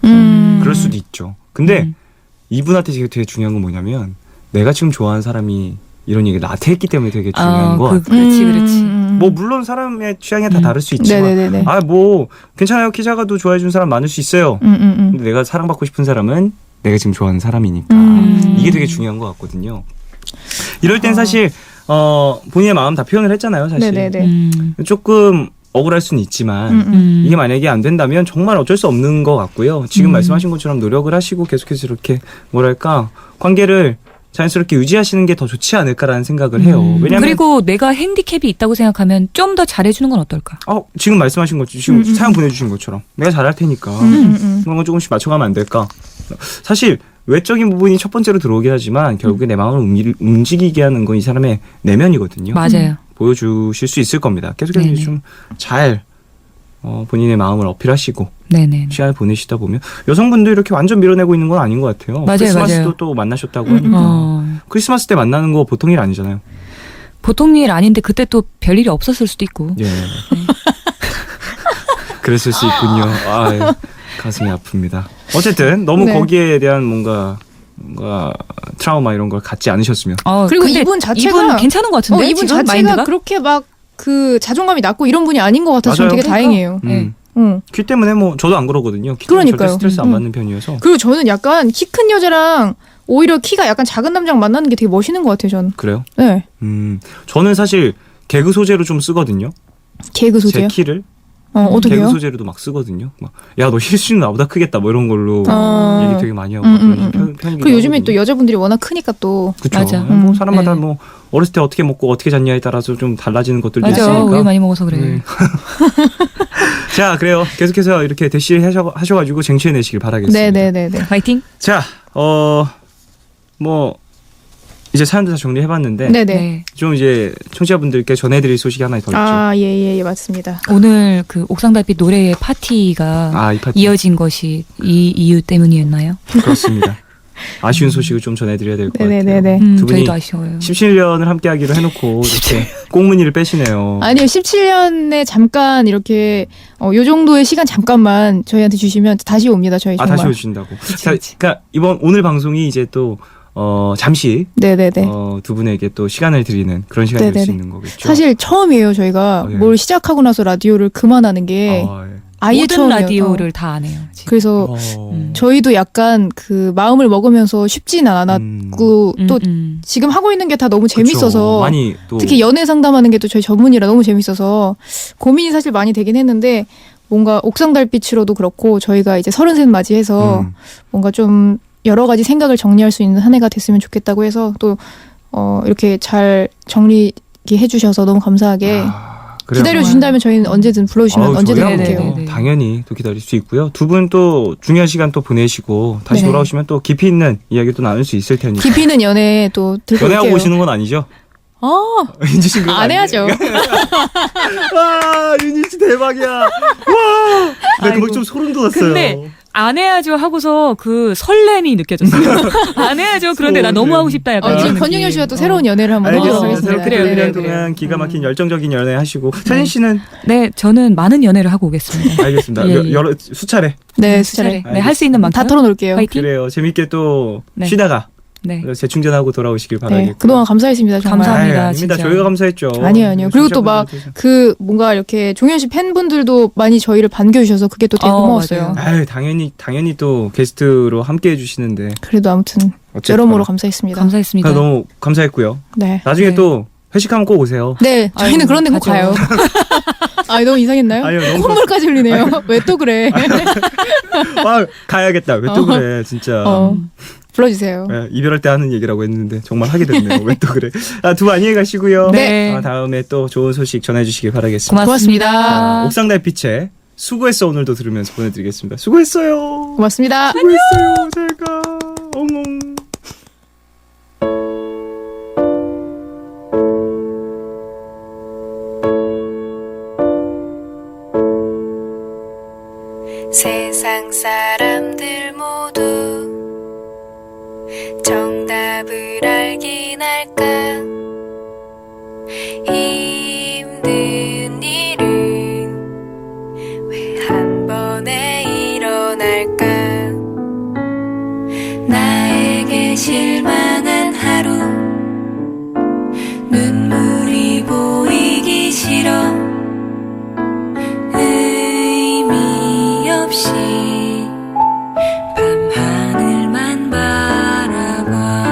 음. 그럴 수도 있죠. 근데 음. 이분한테 되게 중요한 건 뭐냐면 내가 지금 좋아하는 사람이 이런 얘기를 나한테 했기 때문에 되게 중요한 거. 그렇지. 뭐 물론 사람의 취향이 다 다를 수 있지만 네네네. 아 뭐 괜찮아요. 키 작아도 좋아해 준 사람 많을 수 있어요. 근데 내가 사랑받고 싶은 사람은 내가 지금 좋아하는 사람이니까 이게 되게 중요한 것 같거든요. 이럴 땐 사실 본인의 마음 다 표현을 했잖아요. 사실 네네네. 조금 억울할 수는 있지만 이게 만약에 안 된다면 정말 어쩔 수 없는 것 같고요. 지금 말씀하신 것처럼 노력을 하시고 계속해서 이렇게 뭐랄까 관계를 자연스럽게 유지하시는 게 더 좋지 않을까라는 생각을 해요. 왜냐면 그리고 내가 핸디캡이 있다고 생각하면 좀 더 잘해주는 건 어떨까? 지금 말씀하신 것 지금 사연 보내주신 것처럼 내가 잘할 테니까 그런 건 조금씩 맞춰가면 안 될까? 사실 외적인 부분이 첫 번째로 들어오긴 하지만 결국에 내 마음을 움직이게 하는 건 이 사람의 내면이거든요. 맞아요. 보여주실 수 있을 겁니다. 계속해서 네네. 좀 잘 본인의 마음을 어필하시고 네네. 시간을 보내시다 보면 여성분도 이렇게 완전 밀어내고 있는 건 아닌 것 같아요. 맞아요, 크리스마스도 맞아요. 또 만나셨다고 하니까 크리스마스 때 만나는 거 보통 일 아니잖아요. 보통 일 아닌데 그때 또 별일이 없었을 수도 있고. 예. 그랬을 수 있군요. 아, 예. 가슴이 아픕니다. 어쨌든 너무 네. 거기에 대한 뭔가 트라우마 이런 걸 갖지 않으셨으면. 그리고 근데 이분 자체가 이분 괜찮은 것 같은데 이분 지금 자체가 마인드가? 그렇게 막 그 자존감이 낮고 이런 분이 아닌 것 같아서 저는 맞아요. 되게 다행이에요. 키 때문에 뭐 저도 안 그러거든요. 키 때문에 그러니까요. 절대 스트레스 안 받는 편이어서. 그리고 저는 약간 키 큰 여자랑 오히려 키가 약간 작은 남자랑 만나는 게 되게 멋있는 것 같아요. 저는. 그래요? 네. 저는 사실 개그 소재로 좀 쓰거든요. 개그 소재요? 제 키를. 어떻게요? 개그 소재로도 막 쓰거든요. 야, 너 힐수는 나보다 크겠다. 뭐 이런 걸로 얘기 되게 많이 하고 그런 편이기도 그리고 요즘에 하거든요. 또 여자분들이 워낙 크니까 또 그쵸. 맞아. 뭐 사람마다 네. 뭐 어렸을 때 어떻게 먹고 어떻게 잤냐에 따라서 좀 달라지는 것들도 맞아. 있으니까. 우유 많이 먹어서 그래. 네. 자, 그래요. 계속해서 이렇게 대시 하셔가지고 쟁취해내시길 바라겠습니다. 네네네네. 화이팅. 자, 뭐 이제 사연도 다 정리해봤는데 네네. 네. 좀 이제 청취자분들께 전해드릴 소식이 하나 더 있죠. 예예 맞습니다. 오늘 그 옥상달빛 노래의 파티가 이 파티. 이어진 것이 이 이유 때문이었나요? 그렇습니다. 아쉬운 소식을 좀 전해드려야 될 것 같아요. 네네네네. 두 분이 저희도 아쉬워요. 17년을 함께 하기로 해놓고 이렇게 꽁무니를 빼시네요. 아니요 17년에 잠깐 이렇게 요 정도의 시간 잠깐만 저희한테 주시면 다시 옵니다. 저희 정말. 다시 오신다고. 자, 그치. 그러니까 오늘 방송이 이제 또 잠시 네네네. 두 분에게 또 시간을 드리는 그런 시간이 될 수 네네네. 있는 거겠죠. 사실 처음이에요. 저희가 예. 뭘 시작하고 나서 라디오를 그만하는 게 아예 모든 처음이에요. 라디오를 다 안 해요. 지금. 그래서 저희도 약간 그 마음을 먹으면서 쉽지는 않았고 또 지금 하고 있는 게 다 너무 재밌어서 많이 또 특히 연애 상담하는 게 또 저희 전문이라 너무 재밌어서 고민이 사실 많이 되긴 했는데 뭔가 옥상달빛으로도 그렇고 저희가 이제 33 맞이해서 뭔가 좀 여러 가지 생각을 정리할 수 있는 한 해가 됐으면 좋겠다고 해서 또 이렇게 잘 정리해 주셔서 너무 감사하게 그래요. 기다려 주신다면 저희는 언제든 불러주시면 언제든 저희야 할게요. 뭐 네네네. 당연히 또 기다릴 수 있고요. 두 분 또 중요한 시간 또 보내시고 다시 네. 돌아오시면 또 깊이 있는 이야기 또 나눌 수 있을 테니까. 깊이 있는 연애 또 들고 연애하고 올게요. 오시는 건 아니죠? 윤지 씨 그거 안 해야죠. 와, 윤지 씨 대박이야. 와, 나 그거 좀 소름 돋았어요. 근데 안 해야죠 하고서 그 설렘이 느껴졌어요. 안 해야죠. 그런데 나 너무 하고 싶다 약간. 지금 이런 권영열 느낌. 씨와 또 새로운 연애를 한번 해보도록 알겠습니다. 하겠습니다. 새롭게 그래요, 1년 그래요, 동안 기가 막힌 열정적인 연애 하시고 태진 씨는 네, 저는 많은 연애를 하고 오겠습니다. 알겠습니다. 예, 예. 여러 수차례. 네, 수차례. 네, 할 수 있는 만큼 다 털어놓을게요. 화이팅. 그래요. 재밌게 또 네. 쉬다가 네. 재충전하고 돌아오시길 네, 바라겠고. 그동안 감사했습니다. 정말. 감사합니다. 아닙니다. 진짜. 저희가 감사했죠. 아니요. 그리고 또 막 청취자분들한테서. 그 뭔가 이렇게 종현 씨 팬분들도 많이 저희를 반겨주셔서 그게 또 되게 고마웠어요. 맞아요. 당연히 또 게스트로 함께 해주시는데 그래도 아무튼 어쨌거나. 여러모로 감사했습니다. 감사했습니다. 너무 감사했고요. 네. 나중에 네. 또 회식하면 꼭 오세요. 네, 저희는 아유, 그런 데 꼭 가죠. 가요. 아, 너무 이상했나요? 아니요, 너무 콧물까지 흘리네요. 왜 또 그래? 아, 가야겠다. 왜 또 그래, 진짜. 불러주세요. 네, 이별할 때 하는 얘기라고 했는데 정말 하게 됐네요. 왜 또 그래? 두 분 안녕히 가시고요. 네. 다음에 또 좋은 소식 전해주시길 바라겠습니다. 고맙습니다. 옥상 달빛에 수고했어 오늘도 들으면서 보내드리겠습니다. 수고했어요. 고맙습니다. 수고했어요. 잘 가. 엉엉. 세상 사람들 모두 정답을 알긴 할까 힘든 일은 왜 한 번에 일어날까 나에게 실망한 하루 눈물이 보이기 싫어 의미 없이 밤하늘만 바라봐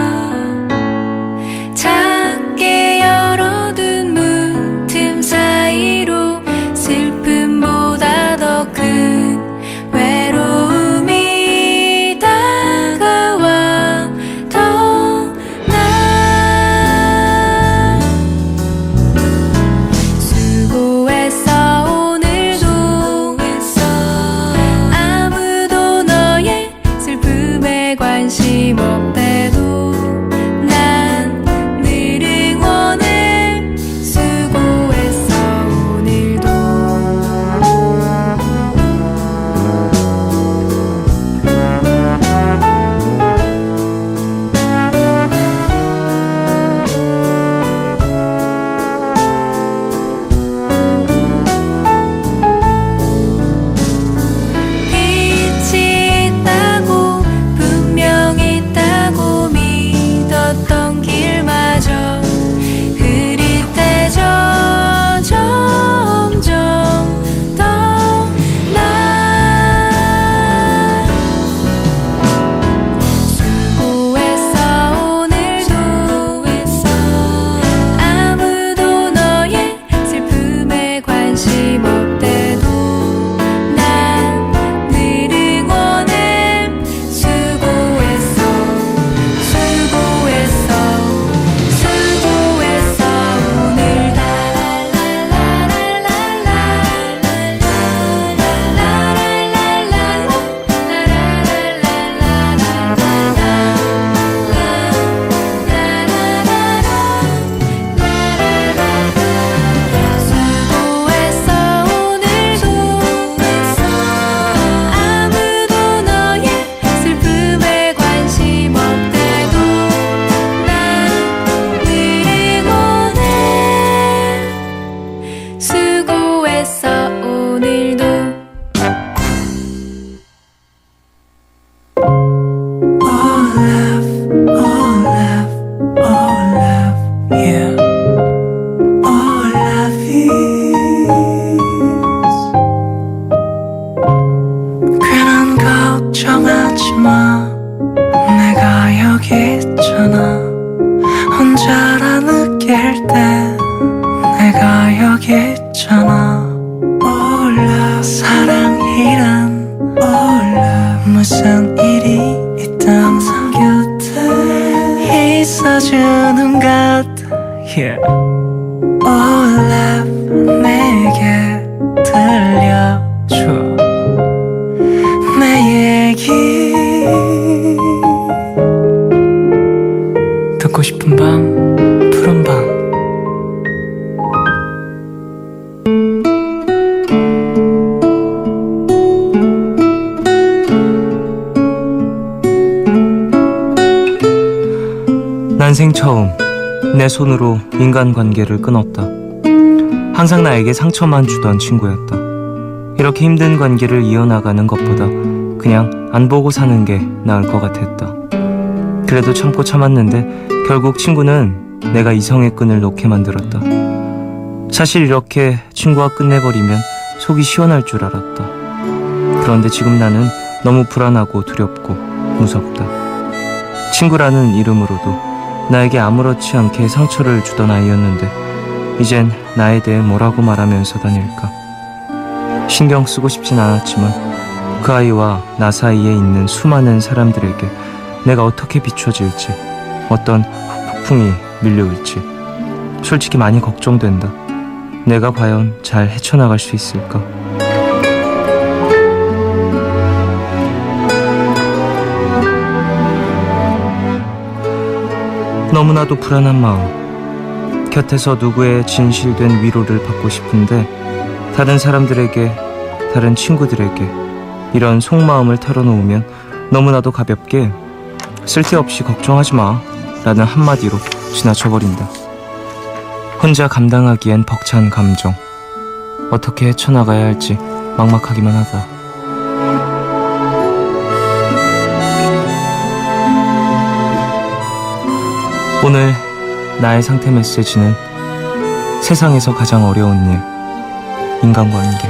작게 열어둔 문틈 사이로 슬픔보다 더 큰 외로움이 다가와 더 나 수고했어 오늘도 아무도 너의 슬픔에 관심 없대도 난 늘 응원해 수고했어 오늘도 빛이 있다고 분명히 있다고 믿었던 길마저 흐릿해져 점점 더나 수고했어 오늘도 아무도 너의 슬픔에 관심 없대도 난 늘 응원해 수고했어 수고했어 수고했어 오늘 수고했어 오늘도 아무도 너의 슬픔에 관심 없대도 난 늘 응원해 수고했어 오늘도 괜한 걱정하지 마 내가 여기 있잖아 혼자라 느낄 때 내가 여기 있잖아 몰라 사랑이란 몰라 무슨 일이 있든 곁에 있어주는 것 yeah. 몰라 내게 들려줘 내 얘기 듣고 싶은 밤 푸른 밤 난생 처음 내 손으로 인간관계를 끊었다. 항상 나에게 상처만 주던 친구였다. 이렇게 힘든 관계를 이어나가는 것보다 그냥 안 보고 사는 게 나을 것 같았다. 그래도 참고 참았는데 결국 친구는 내가 이성의 끈을 놓게 만들었다. 사실 이렇게 친구와 끝내버리면 속이 시원할 줄 알았다. 그런데 지금 나는 너무 불안하고 두렵고 무섭다. 친구라는 이름으로도 나에게 아무렇지 않게 상처를 주던 아이였는데 이젠 나에 대해 뭐라고 말하면서 다닐까. 신경 쓰고 싶진 않았지만 그 아이와 나 사이에 있는 수많은 사람들에게 내가 어떻게 비춰질지, 어떤 폭풍이 밀려올지 솔직히 많이 걱정된다. 내가 과연 잘 헤쳐나갈 수 있을까? 너무나도 불안한 마음. 곁에서 누구의 진실된 위로를 받고 싶은데 다른 사람들에게, 다른 친구들에게 이런 속마음을 털어놓으면 너무나도 가볍게 쓸데없이 걱정하지 마 라는 한마디로 지나쳐버린다. 혼자 감당하기엔 벅찬 감정. 어떻게 헤쳐나가야 할지 막막하기만 하다. 오늘 나의 상태 메시지는 세상에서 가장 어려운 일, 인간관계.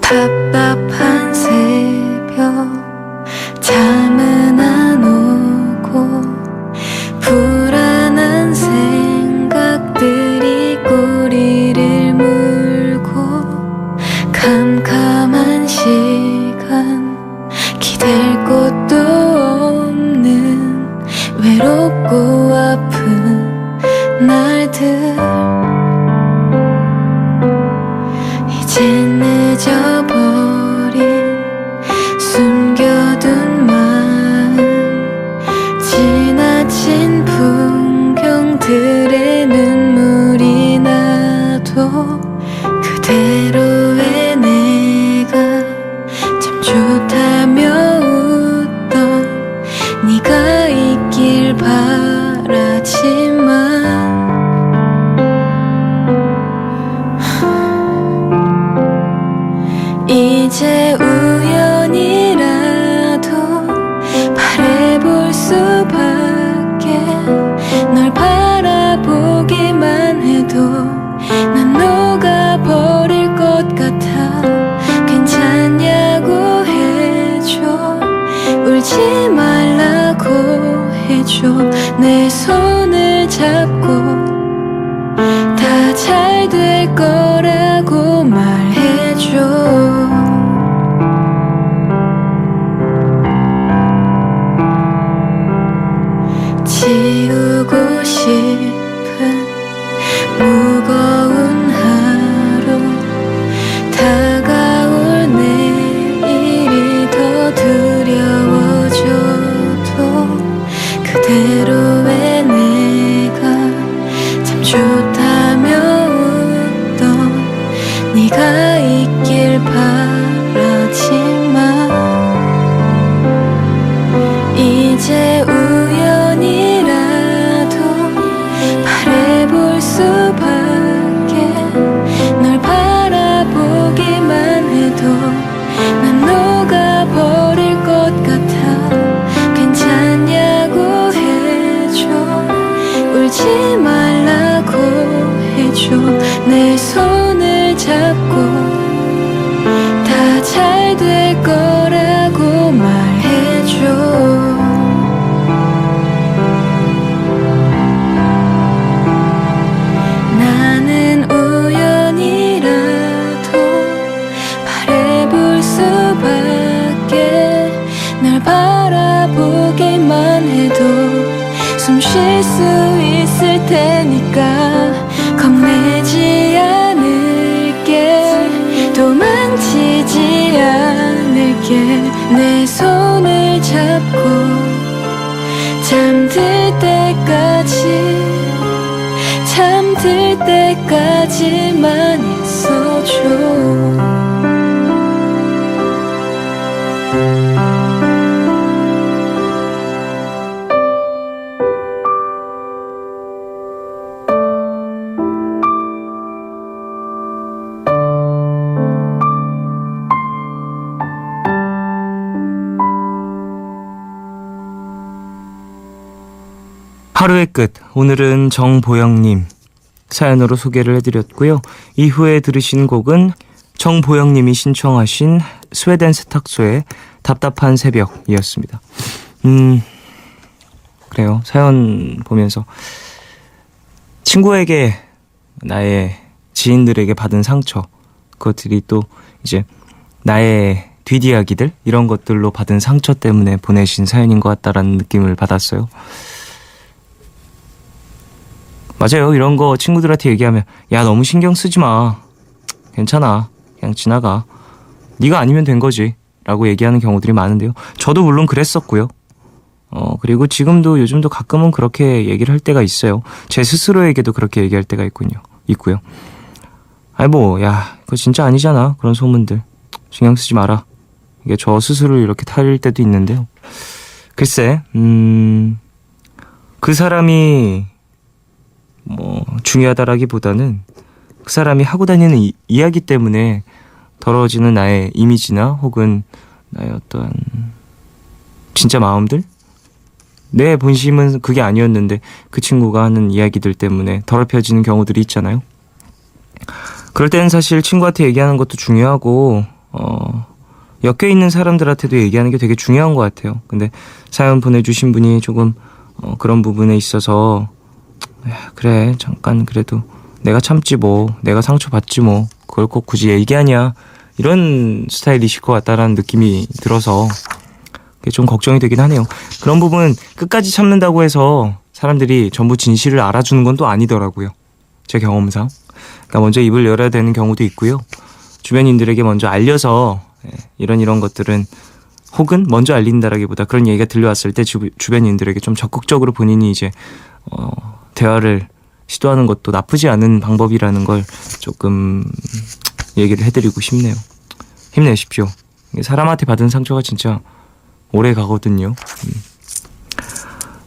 답답한 새벽 잠은 안 오고 불안한 생각들이 꼬리를 물고 캄캄한 시간 기댈 곳도 없는 외롭고 아픈 날들 이젠 잊어버린 숨겨둔 마음 지나친 풍경들의 눈물이 나도 그대로의 내가 참 좋다며 웃던 네가 있길 바라지만 이제 우연이라도 바라볼 수밖에 널 바라보기만 해도 난 녹아버릴 것 같아 괜찮냐고 해줘 울지 말라고 해줘 내 손을 잡고 다 잘 될 거라고 말해줘 지우고 싶은 무거운 하루 다가올 내일이 더 두려워져도 그대로의 내가 참 좋다며 웃던 네가 있길 바라지만 이제 우연이라도 바라볼 수밖에 널 바라보기만 해도 난 녹아버릴 것 같아 괜찮냐고 해줘 울지 말라고 해줘 내 손을 잡고 다 잘 될 거라고 말해줘 나는 우연이라도 바라볼 수밖에 널 바라보기만 해도 숨 쉴 수 있을 테니까 겁내지 않을게 도망치지 않을게 내 손을 잡고 잠들 때까지만 있어줘 하루의 끝, 오늘은 정보영님 사연으로 소개를 해드렸고요. 이후에 들으신 곡은 정보영님이 신청하신 스웨덴 세탁소의 답답한 새벽이었습니다. 그래요. 사연 보면서 친구에게 나의 지인들에게 받은 상처, 그것들이 또 이제 나의 뒷이야기들, 이런 것들로 받은 상처 때문에 보내신 사연인 것 같다라는 느낌을 받았어요. 맞아요. 이런 거 친구들한테 얘기하면 야, 너무 신경 쓰지 마, 괜찮아, 그냥 지나가, 네가 아니면 된 거지 라고 얘기하는 경우들이 많은데요. 저도 물론 그랬었고요. 그리고 지금도 요즘도 가끔은 그렇게 얘기를 할 때가 있어요. 제 스스로에게도 그렇게 얘기할 때가 있고요. 아이 뭐, 야, 그거 진짜 아니잖아, 그런 소문들 신경 쓰지 마라. 이게 저 스스로 이렇게 탈릴 때도 있는데요. 글쎄, 그 사람이 뭐 중요하다라기보다는 그 사람이 하고 다니는 이야기 때문에 더러워지는 나의 이미지나 혹은 나의 어떤 진짜 마음들, 내 본심은 그게 아니었는데 그 친구가 하는 이야기들 때문에 더럽혀지는 경우들이 있잖아요. 그럴 때는 사실 친구한테 얘기하는 것도 중요하고 엮여있는 사람들한테도 얘기하는 게 되게 중요한 것 같아요. 근데 사연 보내주신 분이 조금 그런 부분에 있어서 야, 그래 잠깐 그래도 내가 참지 뭐, 내가 상처받지 뭐, 그걸 꼭 굳이 얘기하냐, 이런 스타일이실 것 같다라는 느낌이 들어서 그게 좀 걱정이 되긴 하네요. 그런 부분 끝까지 참는다고 해서 사람들이 전부 진실을 알아주는 건 또 아니더라고요, 제 경험상. 그러니까 먼저 입을 열어야 되는 경우도 있고요. 주변인들에게 먼저 알려서 이런 것들은, 혹은 먼저 알린다라기보다 그런 얘기가 들려왔을 때 주변인들에게 좀 적극적으로 본인이 이제 대화를 시도하는 것도 나쁘지 않은 방법이라는 걸 조금 얘기를 해드리고 싶네요. 힘내십시오. 사람한테 받은 상처가 진짜 오래 가거든요.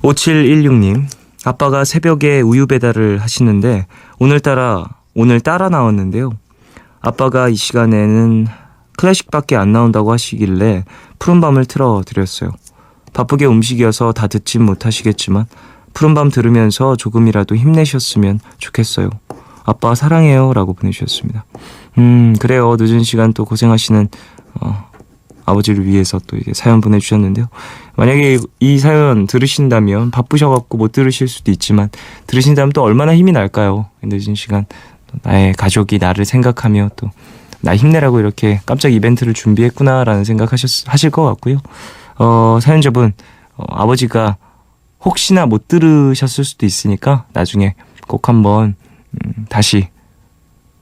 5716님, 아빠가 새벽에 우유 배달을 하시는데 오늘 따라 나왔는데요. 아빠가 이 시간에는 클래식밖에 안 나온다고 하시길래 푸른밤을 틀어드렸어요. 바쁘게 움직여서 다 듣진 못하시겠지만 푸른밤 들으면서 조금이라도 힘내셨으면 좋겠어요. 아빠 사랑해요 라고 보내주셨습니다. 그래요. 늦은 시간 또 고생하시는 아버지를 위해서 또 이게 사연 보내주셨는데요. 만약에 이 사연 들으신다면, 바쁘셔갖고 못 들으실 수도 있지만 들으신다면 또 얼마나 힘이 날까요? 늦은 시간 나의 가족이 나를 생각하며 또 나 힘내라고 이렇게 깜짝 이벤트를 준비했구나라는 생각하실 것 같고요. 사연자분, 아버지가 혹시나 못 들으셨을 수도 있으니까 나중에 꼭 한번 다시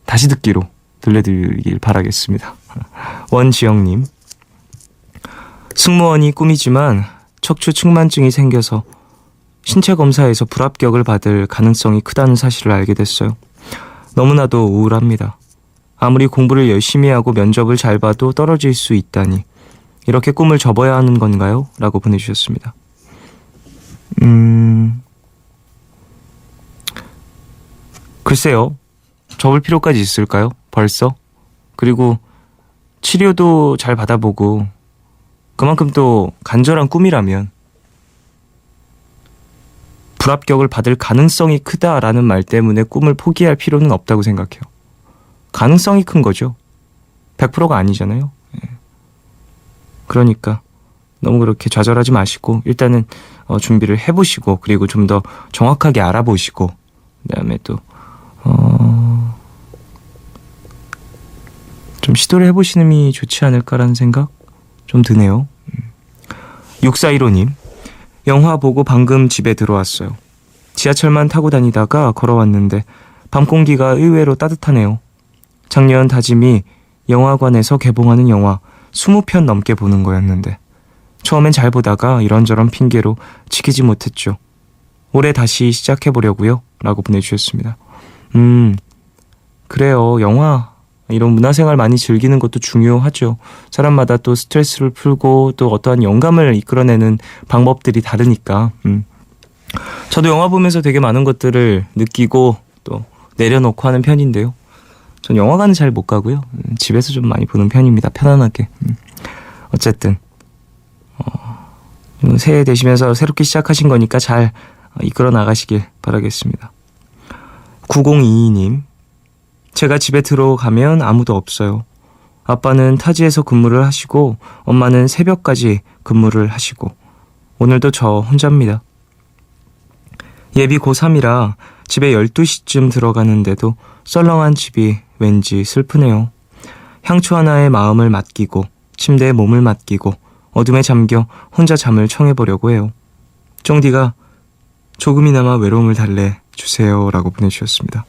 듣기로 들려드리길 바라겠습니다. 원지영님, 승무원이 꿈이지만 척추 측만증이 생겨서 신체 검사에서 불합격을 받을 가능성이 크다는 사실을 알게 됐어요. 너무나도 우울합니다. 아무리 공부를 열심히 하고 면접을 잘 봐도 떨어질 수 있다니, 이렇게 꿈을 접어야 하는 건가요? 라고 보내주셨습니다. 글쎄요, 접을 필요까지 있을까요? 벌써? 그리고 치료도 잘 받아보고 그만큼 또 간절한 꿈이라면 불합격을 받을 가능성이 크다라는 말 때문에 꿈을 포기할 필요는 없다고 생각해요. 가능성이 큰 거죠. 100%가 아니잖아요. 그러니까 너무 그렇게 좌절하지 마시고 일단은 준비를 해보시고, 그리고 좀 더 정확하게 알아보시고, 그다음에 또 좀 시도를 해보시는 게 좋지 않을까라는 생각 좀 드네요. 6415님, 영화 보고 방금 집에 들어왔어요. 지하철만 타고 다니다가 걸어왔는데 밤 공기가 의외로 따뜻하네요. 작년 다짐이 영화관에서 개봉하는 영화 20편 넘게 보는 거였는데 처음엔 잘 보다가 이런저런 핑계로 지키지 못했죠. 올해 다시 시작해보려고요 라고 보내주셨습니다. 그래요. 영화, 이런 문화생활 많이 즐기는 것도 중요하죠. 사람마다 또 스트레스를 풀고 또 어떠한 영감을 이끌어내는 방법들이 다르니까. 저도 영화 보면서 되게 많은 것들을 느끼고 또 내려놓고 하는 편인데요. 전 영화관은 잘 못 가고요. 집에서 좀 많이 보는 편입니다. 편안하게. 어쨌든 새해 되시면서 새롭게 시작하신 거니까 잘 이끌어 나가시길 바라겠습니다. 9022님, 제가 집에 들어가면 아무도 없어요. 아빠는 타지에서 근무를 하시고 엄마는 새벽까지 근무를 하시고 오늘도 저 혼자입니다. 예비 고3이라 집에 12시쯤 들어가는데도 썰렁한 집이 왠지 슬프네요. 향초 하나에 마음을 맡기고 침대에 몸을 맡기고 어둠에 잠겨 혼자 잠을 청해보려고 해요. 쫑디가 조금이나마 외로움을 달래주세요 라고 보내주셨습니다.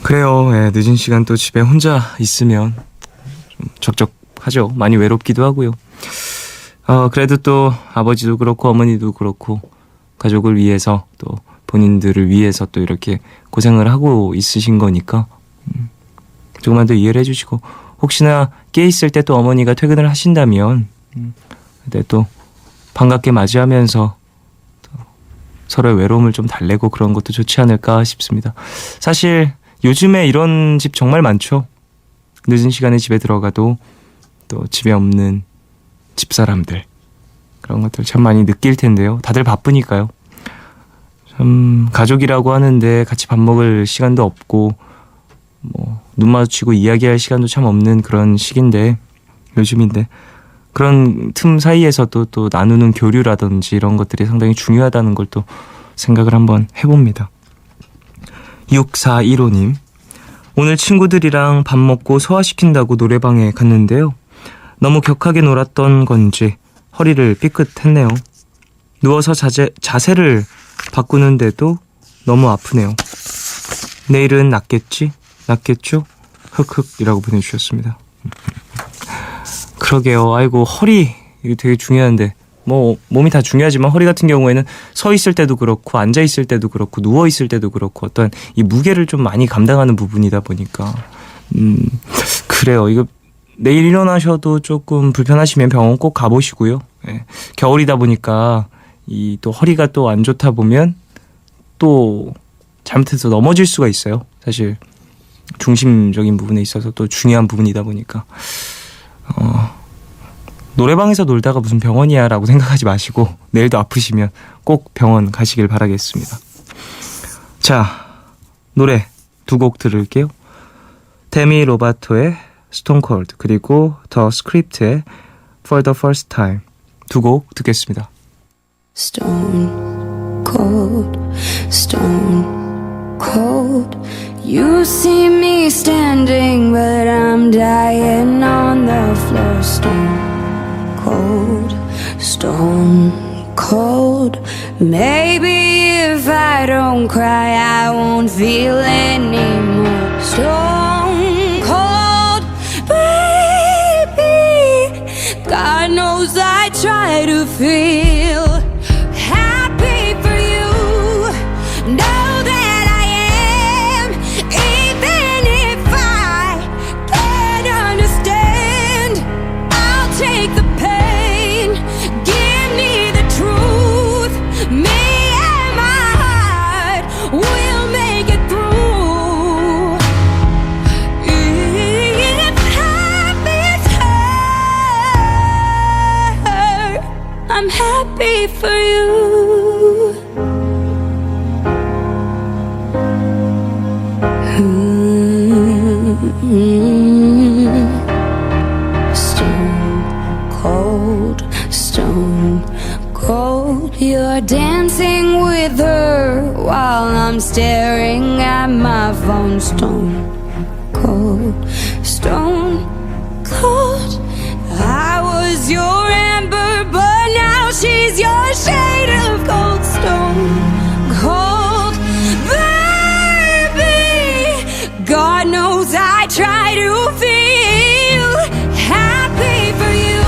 그래요. 예, 늦은 시간 또 집에 혼자 있으면 좀 적적하죠. 많이 외롭기도 하고요. 그래도 또 아버지도 그렇고 어머니도 그렇고 가족을 위해서 또 본인들을 위해서 또 이렇게 고생을 하고 있으신 거니까 조금만 더 이해를 해주시고 혹시나 깨 있을 때 또 어머니가 퇴근을 하신다면 그때 또 반갑게 맞이하면서 또 서로의 외로움을 좀 달래고 그런 것도 좋지 않을까 싶습니다. 사실 요즘에 이런 집 정말 많죠. 늦은 시간에 집에 들어가도 또 집에 없는 집사람들 그런 것들 참 많이 느낄 텐데요. 다들 바쁘니까요. 참 가족이라고 하는데 같이 밥 먹을 시간도 없고 뭐 눈 마주치고 이야기할 시간도 참 없는 그런 시기인데 요즘인데 그런 틈 사이에서도 또 나누는 교류라든지 이런 것들이 상당히 중요하다는 걸 또 생각을 한번 해봅니다. 6415님, 오늘 친구들이랑 밥 먹고 소화시킨다고 노래방에 갔는데요. 너무 격하게 놀았던 건지 허리를 삐끗했네요. 누워서 자세를 바꾸는데도 너무 아프네요. 내일은 낫겠죠? 흑흑이라고 보내주셨습니다. 그러게요. 아이고 허리 이게 되게 중요한데 뭐 몸이 다 중요하지만 허리 같은 경우에는 서 있을 때도 그렇고 앉아 있을 때도 그렇고 누워 있을 때도 그렇고 어떤 이 무게를 좀 많이 감당하는 부분이다 보니까 그래요. 이거 내일 일어나셔도 조금 불편하시면 병원 꼭 가보시고요. 예. 겨울이다 보니까 이 또 허리가 또 안 좋다 보면 또 잘못해서 넘어질 수가 있어요. 사실 중심적인 부분에 있어서 또 중요한 부분이다 보니까 노래방에서 놀다가 무슨 병원이야 라고 생각하지 마시고 내일도 아프시면 꼭 병원 가시길 바라겠습니다. 자, 노래 두 곡 들을게요. 데미 로바토의 스톤 콜드 그리고 더 스크립트의 For the First Time 두 곡 듣겠습니다. Stone cold, stone cold. You see me standing, but I'm dying on the floor. Stone cold, stone cold. Maybe if I don't cry, I won't feel anymore. Stone cold, baby. God knows I try to feel happy for you. Know that I am, even if I can't understand. I'll take the pain, give me the truth. Me and my heart will make it through. If happy's hurt, I'm happy for you. Stone cold. You're dancing with her while I'm staring at my phone. Stone cold, stone cold. I was your amber, but now she's your shade of cold. Stone cold, baby. God knows I try to feel happy for you.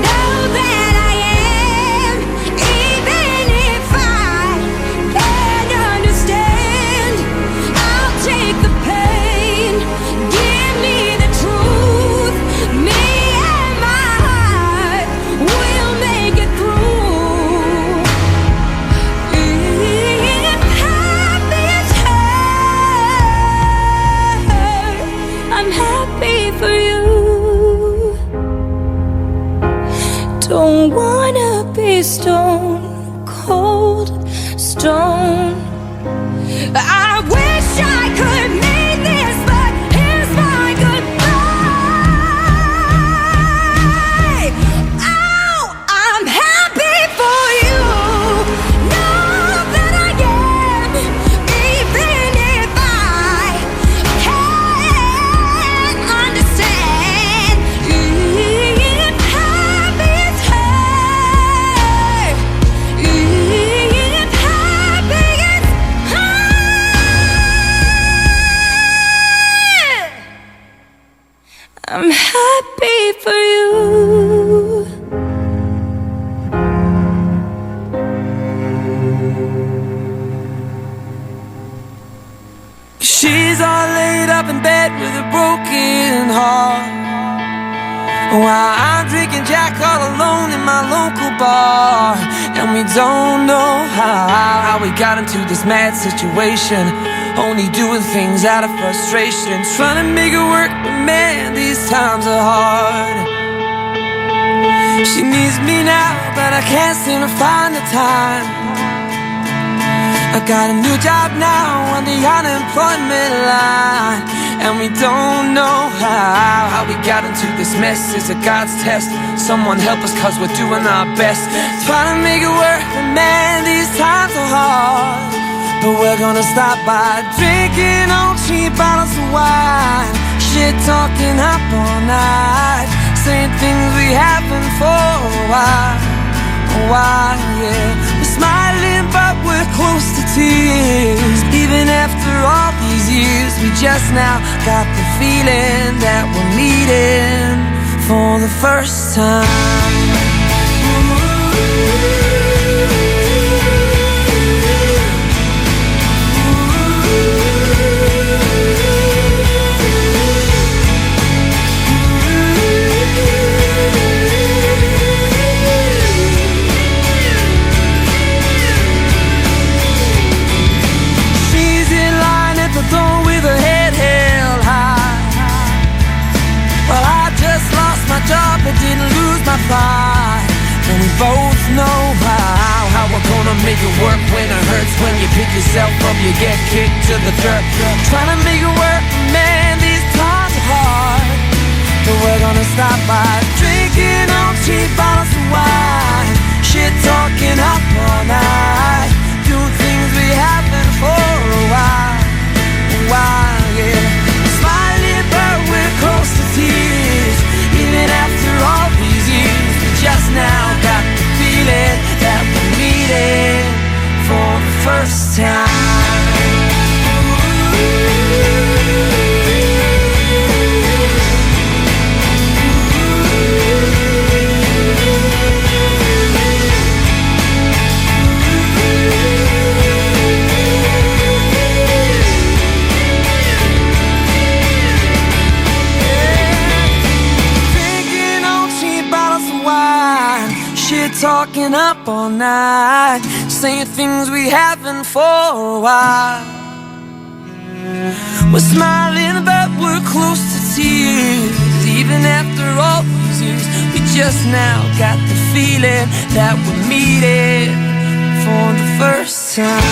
Know that I am, even if I can't understand. I'll take the pain, give me the truth. Me and my heart stone. I wish I could mean this, but here's my goodbye. Oh, I'm happy for you. Know that I am, even if I can't understand. If happy is hurt, if happy is hurt, I'm happy for you. She's all laid up in bed with a broken heart, while I'm drinking Jack all alone in my local bar. And we don't know how we got into this mad situation, only doing things out of frustration, trying to make it work, but man, these times are hard. She needs me now, but I can't seem to find the time. I got a new job now on the unemployment line, and we don't know how we got into this mess. It's a God's test. Someone help us, cause we're doing our best, trying to make it work, but man, these times are hard. But we're gonna stop by drinking on cheap bottles of wine, shit talking up all night, saying things we haven't for a while, yeah. We're smiling but we're close to tears, even after all these years. We just now got the feeling that we're meeting for the first time. With her head held high, well, I just lost my job but didn't lose my pride. And we both know how we're gonna make it work when it hurts. When you pick yourself up, you get kicked to the dirt. Trying to make it work, man, these times are hard. But we're gonna stop by drinking on cheap bottles of wine, shit talking up all night, doing things we haven't for a while, yeah. Smiling but we're close to tears, even after all these years. We just now got the feeling that we're meeting for the first time. Talking up all night, saying things we haven't for a while. We're smiling but we're close to tears, even after all these years. We just now got the feeling that we're meeting for the first time.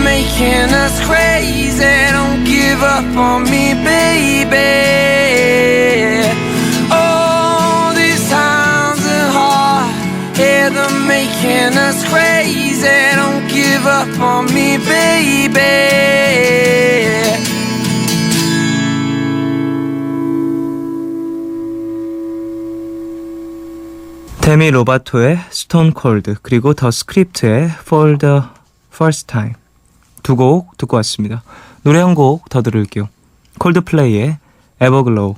Making us crazy, don't give up on me, baby. Oh, these times are hard, yeah, they're making us crazy, don't give up on me, baby. 데미 로바토의 스톤 콜드 그리고 더 스크립트의 For the First Time 두 곡 듣고 왔습니다. 노래 한 곡 더 들을게요. 콜드플레이의 에버글로우.